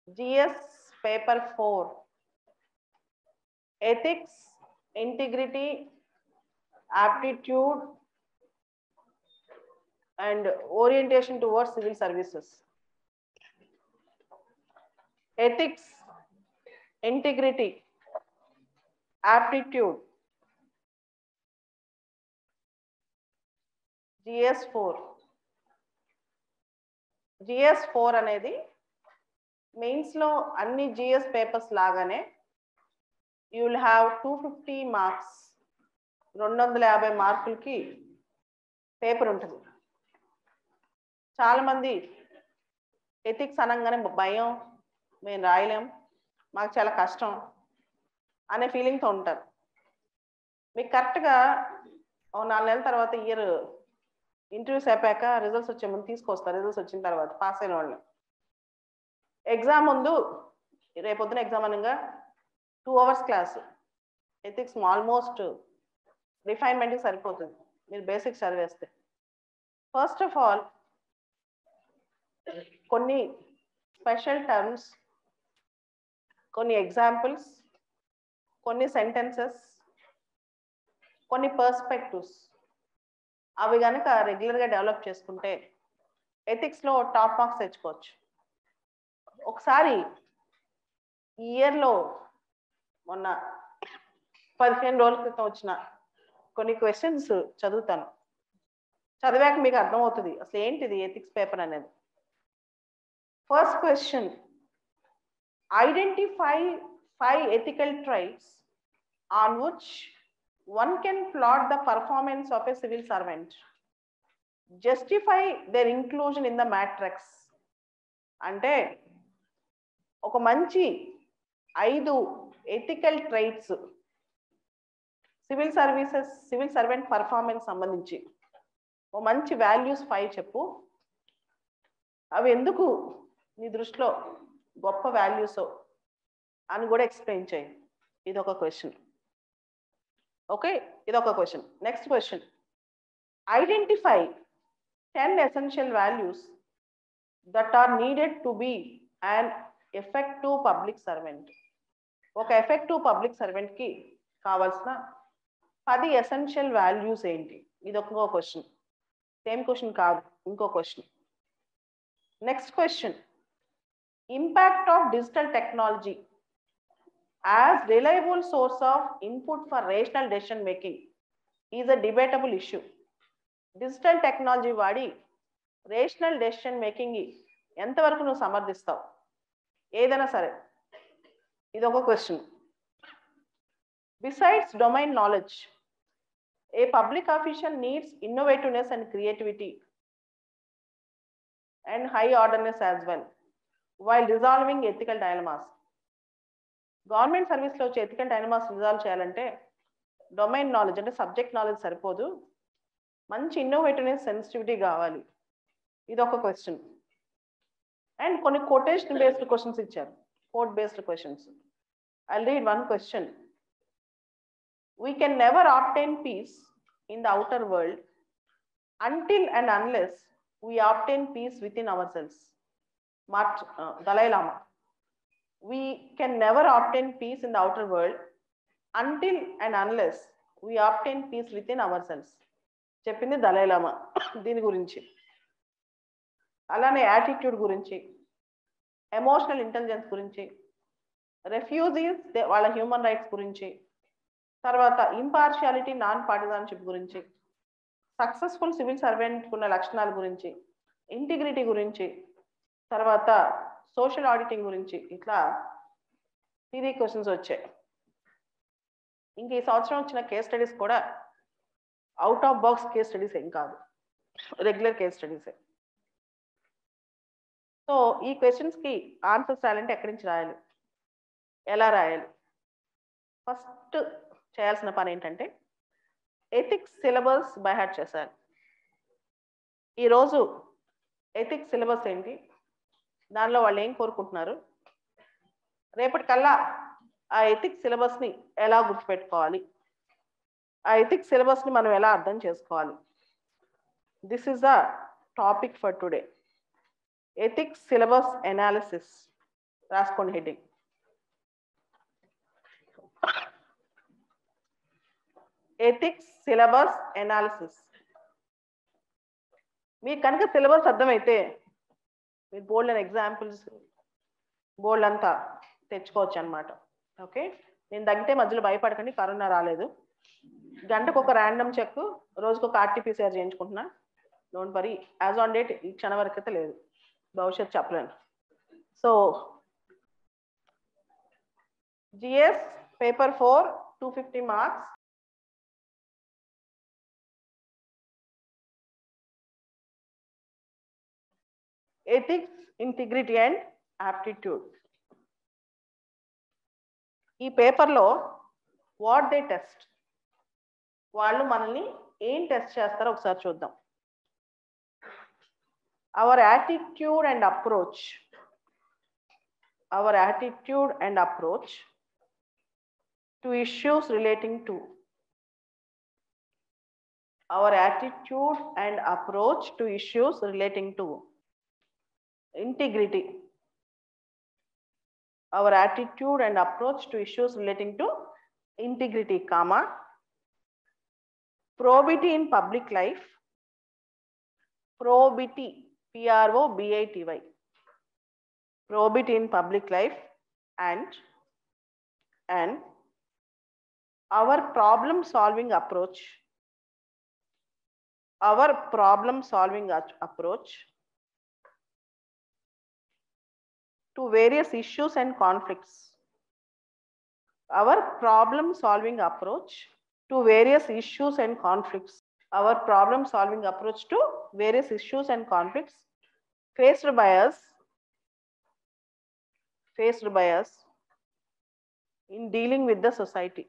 GS paper 4, ethics, integrity, aptitude and orientation towards civil services. Ethics, integrity, aptitude, GS4. GS4 అనేది mains లో అన్ని GS papers లాగానే you will have 250 marks, 250 మార్కులకి paper ఉంటుంది. చాలా మంది ఎథిక్స్ అనగానే భయం, మేము రాయలేం, మాకు చాలా కష్టం అనే ఫీలింగ్తో ఉంటారు. మీకు కరెక్ట్గా 4 నెలల తర్వాత ఇయర్ ఇంటర్వ్యూస్ అయిపోయాక రిజల్ట్స్ వచ్చే ముందు తీసుకొస్తారు. రిజల్ట్స్ వచ్చిన తర్వాత పాస్ అయిన వాళ్ళు ఎగ్జామ్ ముందు రేపొద్దున ఎగ్జామ్ అనగా 2 అవర్స్ క్లాస్ ఎథిక్స్ ఆల్మోస్ట్ రిఫైన్మెంట్కి సరిపోతుంది మీరు బేసిక్స్ చదివేస్తే. ఫస్ట్ ఆఫ్ ఆల్ కొన్ని స్పెషల్ టర్మ్స్, కొన్ని ఎగ్జాంపుల్స్, కొన్ని సెంటెన్సెస్, కొన్ని పర్స్పెక్టివ్స్ అవి కనుక రెగ్యులర్గా డెవలప్ చేసుకుంటే ఎథిక్స్లో టాప్ మార్క్స్ తెచ్చుకోవచ్చు. ఒకసారి ఈ ఇయర్లో మొన్న 15 రోజుల క్రితం వచ్చిన కొన్ని క్వశ్చన్స్ చదువుతాను. చదివాక మీకు అర్థమవుతుంది అసలు ఏంటిది ఎథిక్స్ పేపర్ అనేది. First question, identify 5 ethical traits on which one can plot the performance of a civil servant. Justify their inclusion in the matrix. అంటే ఒక మంచి 5 ethical traits civil servant performance సంబంధించి ఒక మంచి వాల్యూస్ 5 చెప్పు, అవి ఎందుకు నీ దృష్టిలో గొప్ప వాల్యూస్ అని కూడా ఎక్స్ప్లెయిన్ చేయి. ఇదొక క్వశ్చన్. ఓకే, ఇదొక question. Next question, identify 10 essential values that are needed to be an effective public servant. ఒక ఎఫెక్టివ్ పబ్లిక్ సర్వెంట్కి కావాల్సిన 10 essential values ఏంటి? ఇదొక క్వశ్చన్. సేమ్ క్వశ్చన్ కాదు, ఇంకో question. Next question, impact of digital technology as reliable source of input for rational decision making is a debatable issue. Digital technology వాడి rational decision making ఎంతవరకు నువ్వు సమర్థిస్తావు? ఏదైనా సరే, ఇదొక question. Besides domain knowledge, a public official needs innovativeness and creativity and high orderness as well while resolving ethical dilemmas. Government సర్వీస్లో వచ్చే ethical dilemmas resolve చేయాలంటే డొమైన్ నాలెడ్జ్ అంటే సబ్జెక్ట్ నాలెడ్జ్ సరిపోదు, మంచి ఇన్నోవేటివ్నెస్, సెన్సిటివిటీ కావాలి. ఇదొక క్వశ్చన్. అండ్ కొన్ని quotation based questions ఇచ్చారు, quote based questions. I'll read one question. We can never obtain peace in the outer world until and unless we obtain peace within ourselves. Dalai Lama. We can never obtain peace in the outer world until and unless we obtain peace within ourselves. చెప్పింది దలై లామా దీని గురించి. అలానే attitude గురించి, emotional intelligence గురించి, refugees వాళ్ళ human rights గురించి, తర్వాత ఇంపార్షియాలిటీ, నాన్ పార్టిజన్షిప్ గురించి, సక్సెస్ఫుల్ సివిల్ సర్వెంట్ ఉన్న లక్షణాల గురించి, ఇంటిగ్రిటీ గురించి, తర్వాత సోషల్ ఆడిటింగ్ గురించి, ఇట్లా 3 క్వశ్చన్స్ వచ్చాయి. ఇంక ఈ సంవత్సరం వచ్చిన కేస్ స్టడీస్ కూడా out of box case studies ఏం కాదు, రెగ్యులర్ కేస్ స్టడీసే. సో ఈ క్వశ్చన్స్కి ఆన్సర్స్ రాయాలంటే ఎక్కడి నుంచి రాయాలి, ఎలా రాయాలి? ఫస్ట్ చేయాల్సిన పని ఏంటంటే ఎథిక్స్ సిలబస్ బై హార్ట్ చేశారు. ఈరోజు ఎథిక్స్ సిలబస్ ఏంటి, దానిలో వాళ్ళు ఏం కోరుకుంటున్నారు, రేపటికల్లా ఆ ఎథిక్స్ సిలబస్ని ఎలా గుర్తుపెట్టుకోవాలి, ఆ ఎథిక్స్ సిలబస్ని మనం ఎలా అర్థం చేసుకోవాలి. This is the topic for today, ethics syllabus analysis. రాసుకోండి హెడ్డింగ్. Ethics syllabus analysis. మీకు కనుక సిలబస్ అర్థమైతే మీరు బోల్డ్ అండ్ ఎగ్జాంపుల్స్ బోల్డ్ అంతా తెచ్చుకోవచ్చు అనమాట. ఓకే, నేను తగ్గితే మధ్యలో భయపడకండి, కరోనా రాలేదు. గంటకు ఒక ర్యాండమ్ చెక్, రోజుకు ఒక ఆర్టీపీసీఆర్ చేయించుకుంటున్నా. Don't worry, as on date ఈ క్షణం వరకు అయితే లేదు, భవిష్యత్తు చెప్పలేను. So GS paper 4 250 marks. Ethics, integrity and aptitude. ఈ పేపర్లో వాట్ దే టెస్ట్, వాళ్ళు మనల్ని ఏం టెస్ట్ చేస్తారో ఒకసారి చూద్దాం. Our attitude and approach, our attitude and approach to issues relating to, our attitude and approach to issues relating to integrity, our attitude and approach to issues relating to integrity, comma, probity in public life, probity, PROBITY, probity in public life, and our problem solving approach, our problem solving approach to various issues and conflicts, our problem solving approach to various issues and conflicts, our problem solving approach to various issues and conflicts faced by us in dealing with the society,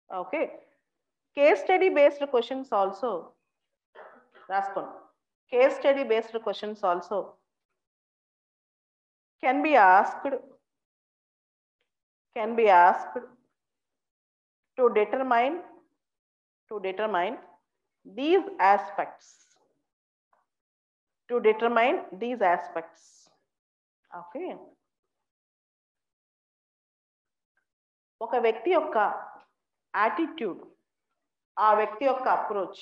Okay, case study based questions also, raskon, case study based questions also can be asked to determine these aspects, okay. ఒక వ్యక్తి యొక్క attitude, ఆ వ్యక్తి యొక్క approach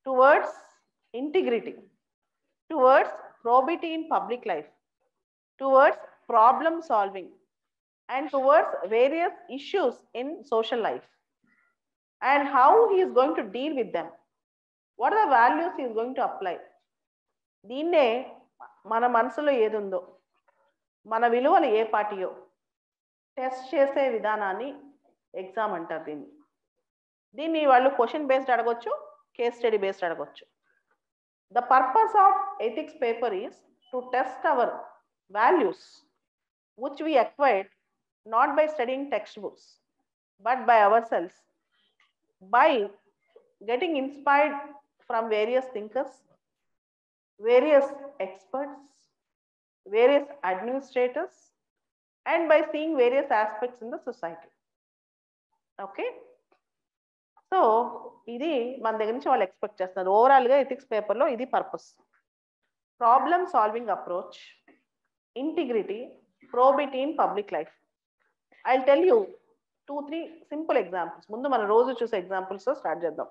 towards integrity, towards probity in public life, towards problem solving, and towards various issues in social life, and how he is going to deal with them, what are the values he is going to apply. దీన్నే మన మనసులో ఏదుందో, మన విలువలు ఏ patio test చేసే విధానాన్ని exam అంటారు. దీన్ని వాళ్ళు క్వశ్చన్ బేస్డ్ అడగొచ్చు, కేస్ స్టడీ బేస్డ్ అడగొచ్చు. The purpose of ethics paper is to test our values which we acquired not by studying textbooks but by ourselves, by getting inspired from various thinkers, various experts, various administrators, and by seeing various aspects in the society. Okay, so ఇది మన దగ్గర నుంచి వాళ్ళు expect చేస్తున్నారు. ఓవరాల్గా ethics పేపర్లో ఇది purpose. Problem solving approach, integrity, probity in public life. I'll tell you 2-3 simple examples. ముందు మనం రోజు చూసే ఎగ్జాంపుల్స్ తో స్టార్ట్ చేద్దాం.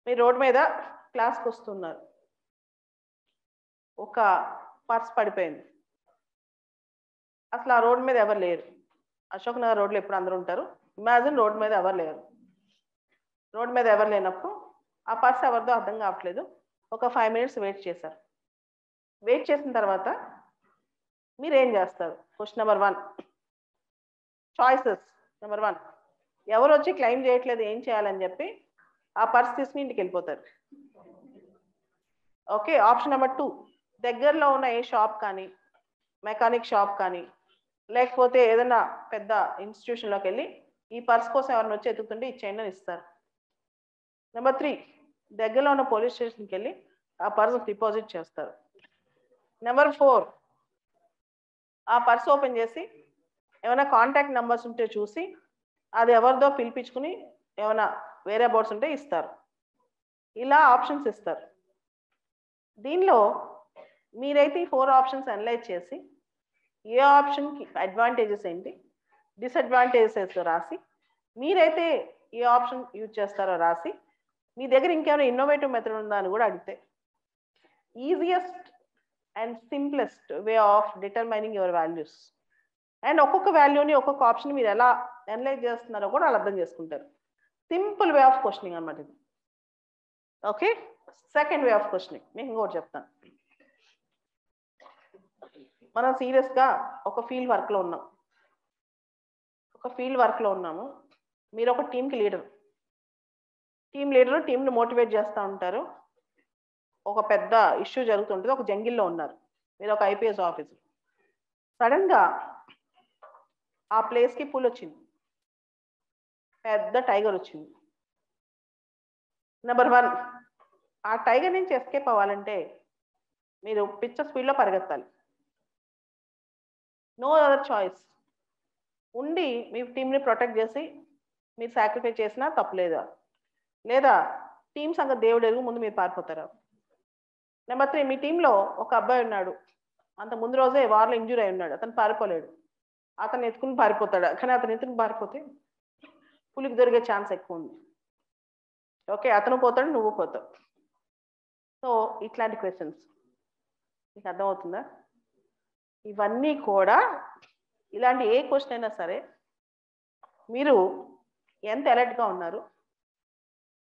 మీరు రోడ్ మీద క్లాస్కి వస్తున్నారు, ఒక పర్స్ పడిపోయింది. అసలు ఆ రోడ్ మీద ఎవరు లేరు. అశోక్ నగర్ రోడ్లో ఎప్పుడు అందరూ ఉంటారు. ఇమాజిన్ రోడ్ మీద ఎవరు లేరు. రోడ్ మీద ఎవరు లేనప్పుడు ఆ పర్స్ ఎవరిదో అర్థం కావట్లేదు. ఒక 5 minutes వెయిట్ చేశారు. వెయిట్ చేసిన తర్వాత మీరు ఏం చేస్తారు? Question number 1, choices. నెంబర్ 1, ఎవరు వచ్చి క్లెయిమ్ చేయట్లేదు, ఏం చేయాలని చెప్పి ఆ పర్స్ తీసుకుని ఇంటికి వెళ్ళిపోతారు. ఓకే. ఆప్షన్ నెంబర్ 2, దగ్గరలో ఉన్న ఏ షాప్ కానీ, మెకానిక్ షాప్ కానీ, లేకపోతే ఏదైనా పెద్ద ఇన్స్టిట్యూషన్లోకి వెళ్ళి ఈ పర్స్ కోసం ఎవరిని వచ్చి ఎత్తుకుంటే ఇచ్చేయండి అని ఇస్తారు. నెంబర్ 3, దగ్గరలో ఉన్న పోలీస్ స్టేషన్కి వెళ్ళి ఆ పర్స్ డిపాజిట్ చేస్తారు. నెంబర్ 4, ఆ పర్స్ ఓపెన్ చేసి ఏమైనా కాంటాక్ట్ నెంబర్స్ ఉంటే చూసి అది ఎవరిదో పిలిపించుకుని ఏమైనా వేరే బోర్డ్స్ ఉంటే ఇస్తారు. ఇలా ఆప్షన్స్ ఇస్తారు. దీనిలో మీరైతే ఈ 4 ఆప్షన్స్ అనలైజ్ చేసి ఏ ఆప్షన్కి అడ్వాంటేజెస్ ఏంటి, డిసడ్వాంటేజెస్ రాసి మీరైతే ఏ ఆప్షన్ యూజ్ చేస్తారో రాసి మీ దగ్గర ఇంకేమైనా ఇన్నోవేటివ్ మెథడ్ ఉందా అని కూడా అడిగితే easiest and simplest way of determining your values and ఒక్కొక్క వాల్యూని ఒక్కొక్క ఆప్షన్ మీరు ఎలా అనలైజ్ చేస్తున్నారో కూడా వాళ్ళు అర్థం చేసుకుంటారు. సింపుల్ వే ఆఫ్ క్వశ్చనింగ్ అనమాట ఇది. Okay, second way of questioning మీకు ఇంకోటి చెప్తాను. మనం సీరియస్గా ఒక ఫీల్డ్ వర్క్లో ఉన్నాము. మీరు ఒక టీంకి లీడర్. టీంని మోటివేట్ చేస్తూ ఉంటారు. ఒక పెద్ద ఇష్యూ జరుగుతుంటుంది, ఒక జంగిల్లో ఉన్నారు, మీరు ఒక ఐపీఎస్ ఆఫీసర్. సడన్గా ఆ ప్లేస్కి పులి వచ్చింది, పెద్ద టైగర్ వచ్చింది. నెంబర్ 1, ఆ టైగర్ నుంచి ఎస్కేప్ అవ్వాలంటే మీరు పిచ్చర్ స్పీడ్లో పరిగెత్తాలి. No other choice. ఉండి మీ టీంని ప్రొటెక్ట్ చేసి మీరు సాక్రిఫైస్ చేసినా తప్పులేదా, లేదా టీం సంగతి దేవుడు ఎరుగు, ముందు మీరు పారిపోతారా. నెంబర్ 3, మీ టీంలో ఒక అబ్బాయి ఉన్నాడు, అంత ముందు రోజే వార్లో ఇంజూరీ అయి ఉన్నాడు, అతను పారిపోలేడు, అతను ఎత్తుకుని పారిపోతాడు. కానీ అతను ఎత్తుకుని పారిపోతే పులికి దొరికే ఛాన్స్ ఎక్కువ ఉంది. ఓకే, అతను పోతాడు, నువ్వు పోతావు. సో ఇట్లాంటి క్వశ్చన్స్ మీకు అర్థమవుతుందా? ఇవన్నీ కూడా ఇలాంటి ఏ క్వశ్చన్ అయినా సరే మీరు ఎంత అలర్ట్గా ఉన్నారు,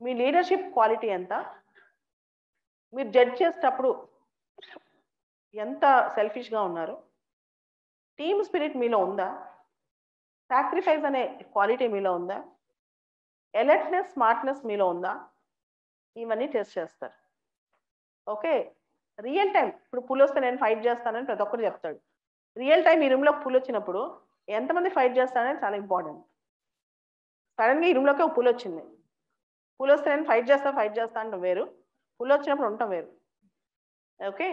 మీ లీడర్షిప్ క్వాలిటీ ఎంత, మీరు జడ్జ్ చేసేటప్పుడు ఎంత సెల్ఫిష్గా ఉన్నారు, టీమ్ స్పిరిట్ మీలో ఉందా, సాక్రిఫైస్ అనే క్వాలిటీ మీలో ఉందా, అలర్ట్నెస్ స్మార్ట్నెస్ మీలో ఉందా, ఇవన్నీ టెస్ట్ చేస్తారు. ఓకే, రియల్ టైం ఇప్పుడు పులి వస్తే నేను ఫైట్ చేస్తానని ప్రతి ఒక్కరు చెప్తాడు. రియల్ టైం ఈ రూమ్లో పులి వచ్చినప్పుడు ఎంతమంది ఫైట్ చేస్తారనేది చాలా ఇంపార్టెంట్. సడన్గా ఈ రూమ్లోకి ఒక పులి వచ్చింది, పులి వస్తే నేను ఫైట్ చేస్తా అంటే వేరు, పులి వచ్చినప్పుడు ఉంటాం వేరు. ఓకే,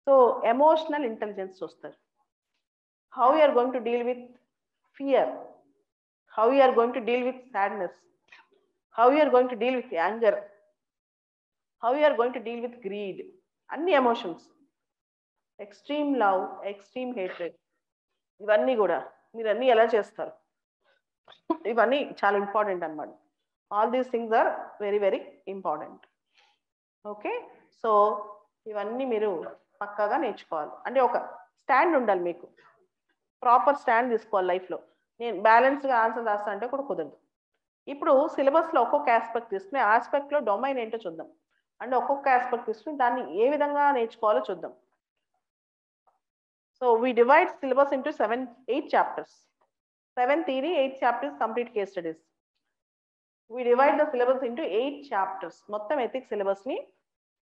సో ఎమోషనల్ ఇంటెలిజెన్స్ చూస్తారు. How you are going to deal with fear, how you are going to deal with sadness, how you are going to deal with anger, how you are going to deal with greed. అన్ని emotions, extreme love, extreme hatred, ఇవన్నీ కూడా మీరు అన్నీ ఎలా చేస్తారు, ఇవన్నీ చాలా important అన్నమాట. All these things are very very important. Okay, so ఇవన్నీ మీరు పక్కాగా నేర్చుకోవాలి. అంటే ఒక స్టాండ్ ఉండాలి, మీకు ప్రాపర్ స్టాండ్ తీసుకోవాలి లైఫ్లో. నేను బ్యాలెన్స్గా ఆన్సర్ రాస్తా అంటే కూడా కుదరదు. ఇప్పుడు సిలబస్లో ఒక్కొక్క ఆస్పెక్ట్ తీసుకుని ఆస్పెక్ట్లో డొమైన్ ఏంటో చూద్దాం. అంటే ఒక్కొక్క ఆస్పెక్ట్ తీసుకుని దాన్ని ఏ విధంగా నేర్చుకోవాలో చూద్దాం. So we divide syllabus into 8 chapters. 7 theory, 8 chapters, complete case studies. We divide the syllabus into 8 chapters. మొత్తం ethics syllabus ని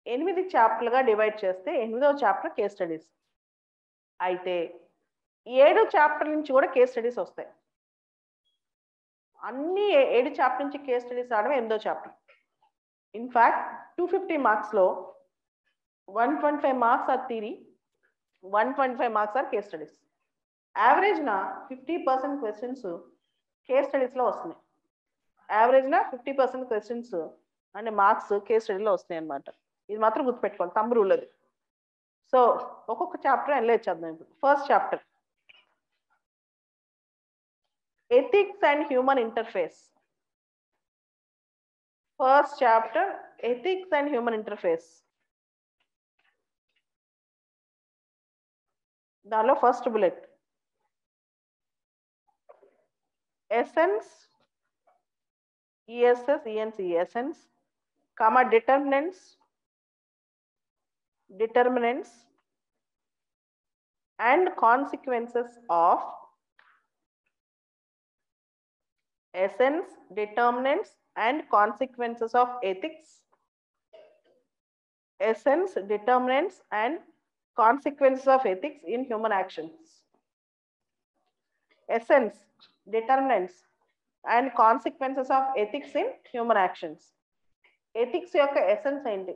8 చాప్టర్లుగా డివైడ్ చేస్తే 8వ చాప్టర్ కేస్ స్టడీస్. అయితే 7 చాప్టర్ నుంచి కూడా కేస్ స్టడీస్ వస్తాయి. అన్ని 7 చాప్టర్ నుంచి కేస్ స్టడీస్ రావడం 8వ చాప్టర్. ఇన్ఫాక్ట్ 250 మార్క్స్లో 125 marks are theory, 125 marks are case studies. యావరేజ్న 50% క్వశ్చన్స్ కేస్ స్టడీస్లో వస్తున్నాయి. యావరేజ్న 50% క్వశ్చన్స్ అంటే మార్క్స్ కేస్ స్టడీలో వస్తున్నాయి అన్నమాట. ఇది మాత్రం గుర్తుపెట్టుకోవాలి, థంబ్ రూల్ అది. సో ఒక్కొక్క చాప్టర్ అనలైజ్ చేద్దాం. ఇప్పుడు first chapter ethics and human interface. First chapter ethics and human interface. దానిలో first bullet essence, ESS, ENC, essence, comma determinants and consequences of essence, determinants and consequences of ethics. Essence, determinants and consequences of ethics in human actions. Essence, determinants and consequences of ethics in human actions. Ethics యొక్క essence ఏంటి,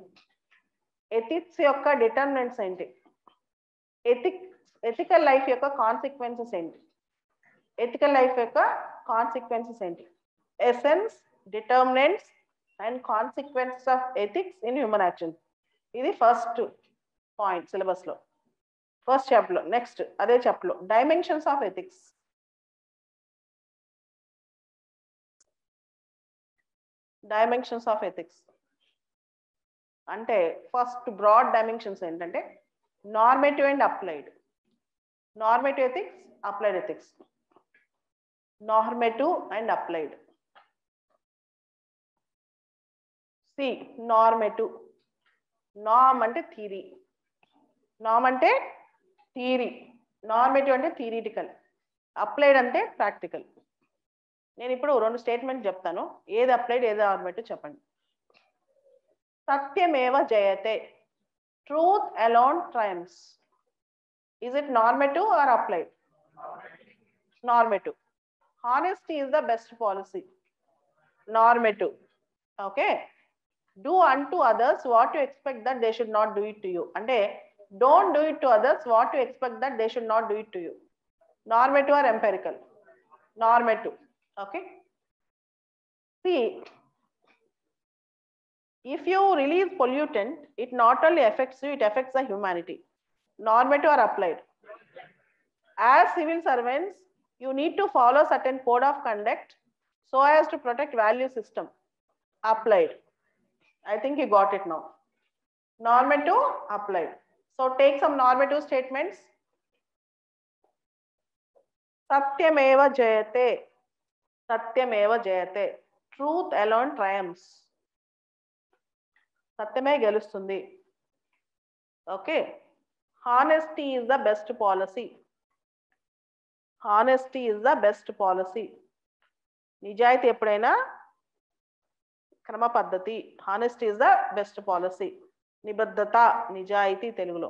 ethics యొక్క determinants ఏంటి, ethical life యొక్క consequences ఏంటి, ethical life యొక్క consequences ఏంటి. Essence, determinants and consequences of ethics in human action. ఇది first point సిలబస్లో, ఫస్ట్ చాప్టర్లో. నెక్స్ట్ అదే చాప్టర్లో dimensions of ethics. Dimensions of ethics అంటే ఫస్ట్ బ్రాడ్ డైమెన్షన్స్ ఏంటంటే normative and applied. Normative ethics, applied ethics. Normative and applied. See normative. Norm అంటే theory, norm అంటే theory, normative అంటే థియరిటికల్, అప్లైడ్ అంటే ప్రాక్టికల్. నేను ఇప్పుడు రెండు స్టేట్మెంట్ చెప్తాను, ఏది అప్లైడ్ ఏది నార్మేటివ్ చెప్పండి. సత్యమేవ జయతే, truth alone triumphs. Is it normative or applied? Normative. Honesty is the best policy. Normative. Okay. Do unto others what you expect that they should not do it to you. Ante don't do it to others what you expect that they should not do it to you. Normative or empirical? Normative. Okay. See, if you release pollutant, it not only affects you, it affects the humanity. Normative or applied? As civil servants, you need to follow certain code of conduct so as to protect value system. Applied. I think you got it now. Normative, applied. So take some normative statements. Satyameva jayate. Satyameva jayate. Truth alone triumphs. Satyame gelustundi. Okay. Honesty is the best policy. Honesty is the best policy. నిజాయితీ ఎప్పుడైనా క్రమ పద్ధతి. Honesty is the best policy. నిబద్ధత, నిజాయితీ తెలుగులో.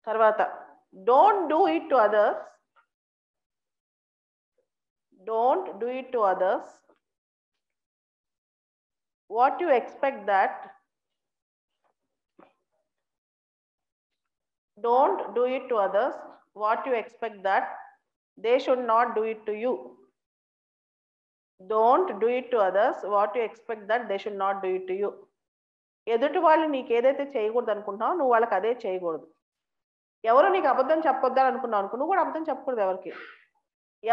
తర్వాత don't do it to others. Don't do it to others what you expect that. Don't do it to others what you expect that they should not do it to you. Don't do it to others what you expect that they should not do it to you. ఎదుటి వాళ్ళు నీకు ఏదైతే చేయకూడదు అనుకుంటున్నావు నువ్వు వాళ్ళకి అదే చేయకూడదు. ఎవరు నీకు అబద్ధం చెప్పొద్దని అనుకున్నావు అనుకో, నువ్వు కూడా అబద్ధం చెప్పకూడదు ఎవరికి.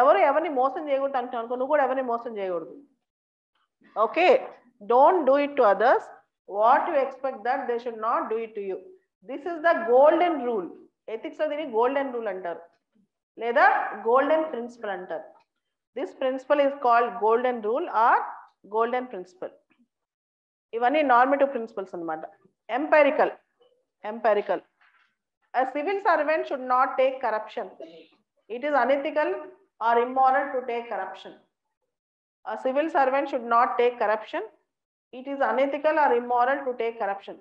ఎవరు ఎవరిని మోసం చేయకూడదు అంటున్నావు అనుకో, నువ్వు కూడా ఎవరిని మోసం చేయకూడదు. Okay. Don't do it to others what you expect that they should not do it to you. This is the golden rule. Ethics లో దీన్ని గోల్డెన్ రూల్ అంటారు లేదా గోల్డెన్ ప్రిన్సిపల్ అంటారు. This principle is called golden rule or golden principal. ఇవన్నీ normative principles అన్నమాట. Empirical. Empirical. A civil servant should not take corruption. It is unethical or immoral to take corruption. A civil servant should not take corruption. It is unethical or immoral to take corruption.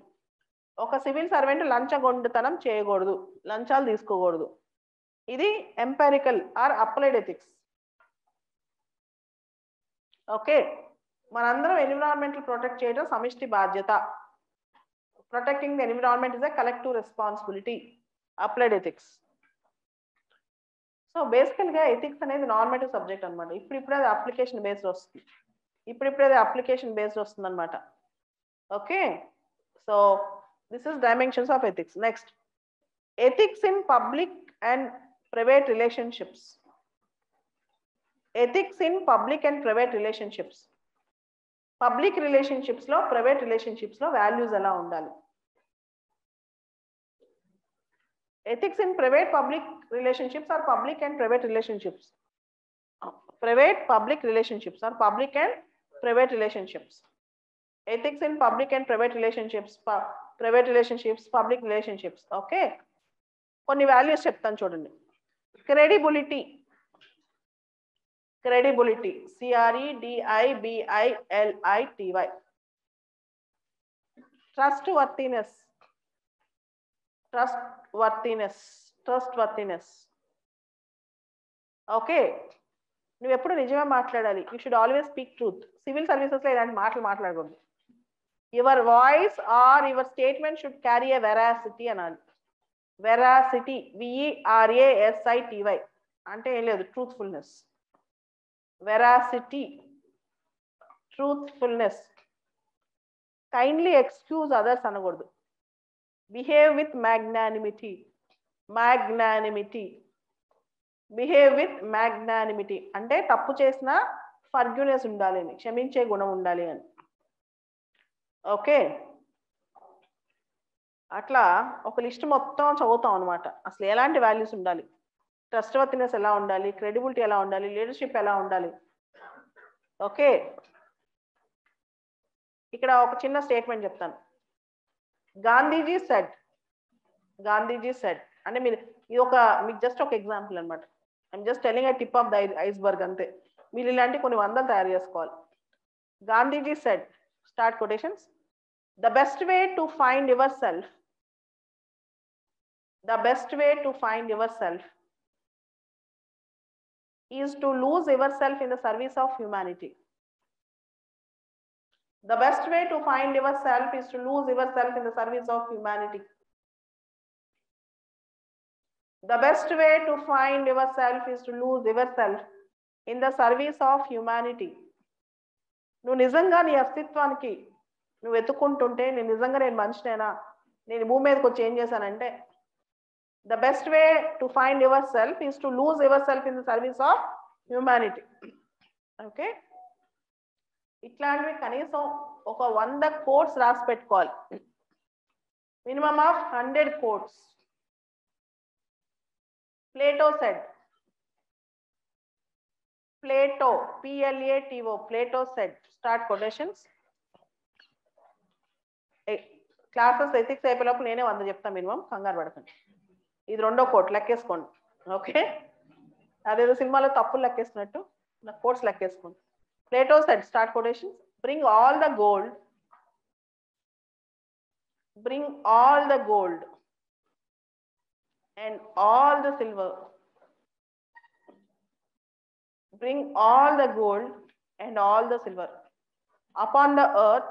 ఒక civil servant లంచగొండుతనం చేయకూడదు, లంచాలు తీసుకోకూడదు. ఇది empirical or applied ethics. Okay. మనందరం environmental protect చేయడం సమిష్టి బాధ్యత. Protecting the environment is a collective responsibility. Applied ethics. So బేసికల్గా ఎథిక్స్ అనేది నార్మేటివ్ సబ్జెక్ట్ అనమాట. ఇప్పుడిప్పుడే అది అప్లికేషన్ బేస్డ్ వస్తుంది. ఇప్పుడిప్పుడే అది అప్లికేషన్ బేస్డ్ వస్తుంది అనమాట. Okay. So this is dimensions of ethics. Next ethics in public and private relationships. Ethics in public and private relationships. Public relationships లో ప్రైవేట్ రిలేషన్షిప్స్ లో వాల్యూస్ ఎలా ఉండాలి. Ethics in private public relationships or public and private relationships. Private public relationships or public and private relationships. Ethics in public and private relationships, private relationships, public relationships. Okay. కొన్ని values చెప్తాను చూడండి. Credibility. Credibility. CREDIBILITY. Trustworthiness. Trustworthiness. Okay. నువ్వు ఎప్పుడు నిజమే మాట్లాడాలి. You should always speak truth. Civil సర్వీసెస్లో ఇలాంటి మాటలు మాట్లాడకూడదు. Your voice or your statement should carry a veracity అనాలి. వెరాసిటీ. VERASITY అంటే ఏం లేదు, truthfulness. Veracity, truthfulness. Kindly excuse others అనకూడదు. Behave with magnanimity. Behave with magnanimity అంటే తప్పు చేసినా ఫర్గ్యూనెస్ ఉండాలి అని, క్షమించే గుణం ఉండాలి అని. ఓకే, అట్లా ఒక లిస్ట్ మొత్తం చదువుతాం అనమాట. అసలు ఎలాంటి వాల్యూస్ ఉండాలి, ట్రస్ట్ వర్తినెస్ ఎలా ఉండాలి, క్రెడిబిలిటీ ఎలా ఉండాలి, లీడర్షిప్ ఎలా ఉండాలి. ఓకే, ఇక్కడ ఒక చిన్న స్టేట్మెంట్ చెప్తాను. గాంధీజీ సెడ్ అంటే మీరు ఇది మీకు జస్ట్ ఒక ఎగ్జాంపుల్ అనమాట. I'm just telling A tip of the iceberg అంతే. మీరు ఇలాంటి కొన్ని వందలు తయారు చేసుకోవాలి. Gandhiji said, start quotations, the best way to find your self is to lose yourself in the service of humanity. The best way to find yourself is to lose yourself in the service of humanity. The best way to find yourself is to lose yourself in the service of humanity. నువ్వు నిజంగా నీ అస్తిత్వానికి నువ్వు వెతుక్కుంటుంటే, నేను నిజంగా నేను మనిషినేనా, నేను భూమి మీదకి వచ్చి ఏం చేశానంటే, the best way to find yourself is to lose yourself in the service of humanity. Okay, ఇట్లాంటివి కనీసం ఒక 100 కోట్స్ రాసి పెట్టుకోవాలి. Minimum of 100 quotes. Plato said, Plato, PLATO, Plato said, start quotations. Classes ethics అయిపోయేలోపు నేనే 100 చెప్తాను మినిమం, కంగారు పడకండి. ఇది 2వ కోట్, లెక్కేసుకోండి. ఓకే, అదేదో సినిమాలో తప్పులు లెక్కేసినట్టు నా కోట్స్ లెక్కేసుకోండి. Plato said, start quotations, bring all the gold and all the silver, bring all the gold and all the silver upon the earth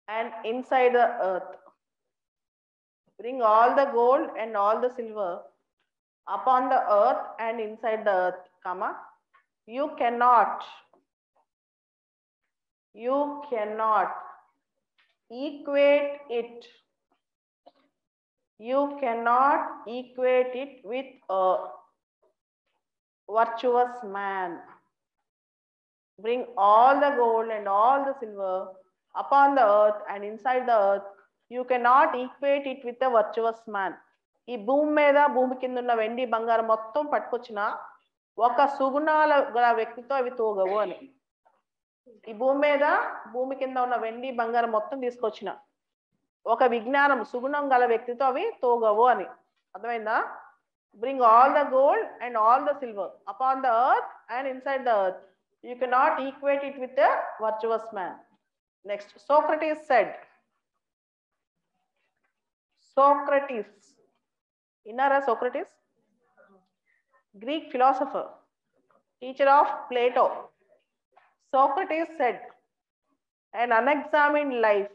and inside the earth. Bring all the gold and all the silver upon the earth and inside the earth, comma, you cannot equate it with a virtuous man. Bring all the gold and all the silver upon the earth and inside the earth, you cannot equate it with a virtuous man. ఈ భూమి మీద, భూమి కింద ఉన్న వెండి బంగారం మొత్తం పట్టుకొచ్చిన ఒక సుగుణాల గల వ్యక్తితో అవి తూగవు అని. ఈ భూమి మీద, భూమి కింద ఉన్న వెండి బంగారం మొత్తం తీసుకొచ్చిన ఒక విజ్ఞానం, సుగుణం గల వ్యక్తితో అవి తూగవు అని. అర్థమైందా? Bring all the gold and all the silver upon the earth and inside the earth, you cannot equate it with a virtuous man. Next, Socrates said, Inara Socrates, Greek philosopher, teacher of Plato. Socrates said, an unexamined life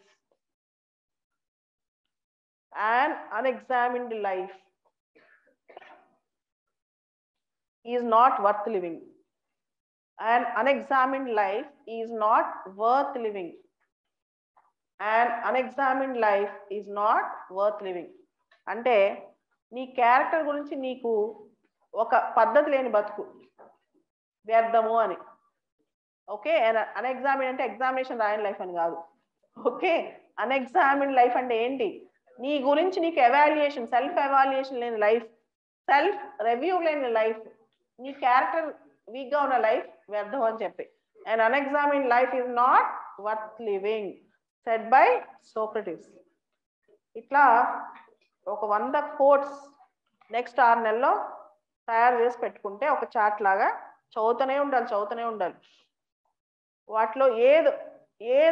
is not worth living. An unexamined life is not worth living. అంటే నీ character గురించి నీకు ఒక పద్ధతి లేని బతుకు వ్యర్థము అని. ఓకే, అన్ఎగ్జామిన్ అంటే ఎగ్జామినేషన్ రాయని లైఫ్ అని కాదు. ఓకే, అన్ఎగ్జామిన్ లైఫ్ అంటే ఏంటి? నీ గురించి నీకు ఎవాల్యుయేషన్, సెల్ఫ్ ఎవాల్యుయేషన్ లేని లైఫ్, సెల్ఫ్ రివ్యూ లేని లైఫ్, నీ క్యారెక్టర్ వీక్ గా ఉన్న లైఫ్ వ్యర్థం అని చెప్పి. And unexamined life is not worth living, said by Socrates. ఇట్లా ఒక 100 కోట్స్ నెక్స్ట్ 6 నెలల్లో తయారు చేసి పెట్టుకుంటే ఒక చార్ట్ లాగా చదువుతూనే ఉండాలి. వాటిలో ఏది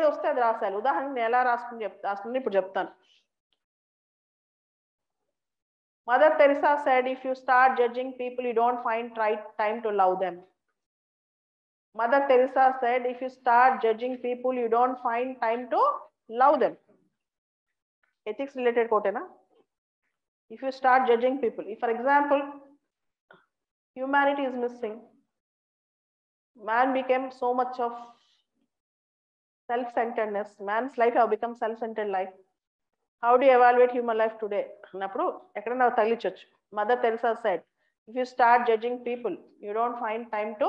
వస్తే అది రాసాలి. ఉదాహరణకు ఎలా రాసుకుని ఇప్పుడు చెప్తాను. Mother Teresa said, if you start judging people, you don't find time to love them. Mother Teresa said, if you start judging people, you don't find time to love them. Ethics related quote na? If you start judging people, if for example humanity is missing, man became so much of self-centeredness. Man's life have become self-centered life. How do you evaluate human life today? అన్నప్పుడు ఎక్కడన్నా తగిలించవచ్చు. Mother Teresa said, if you start judging people, you don't find time to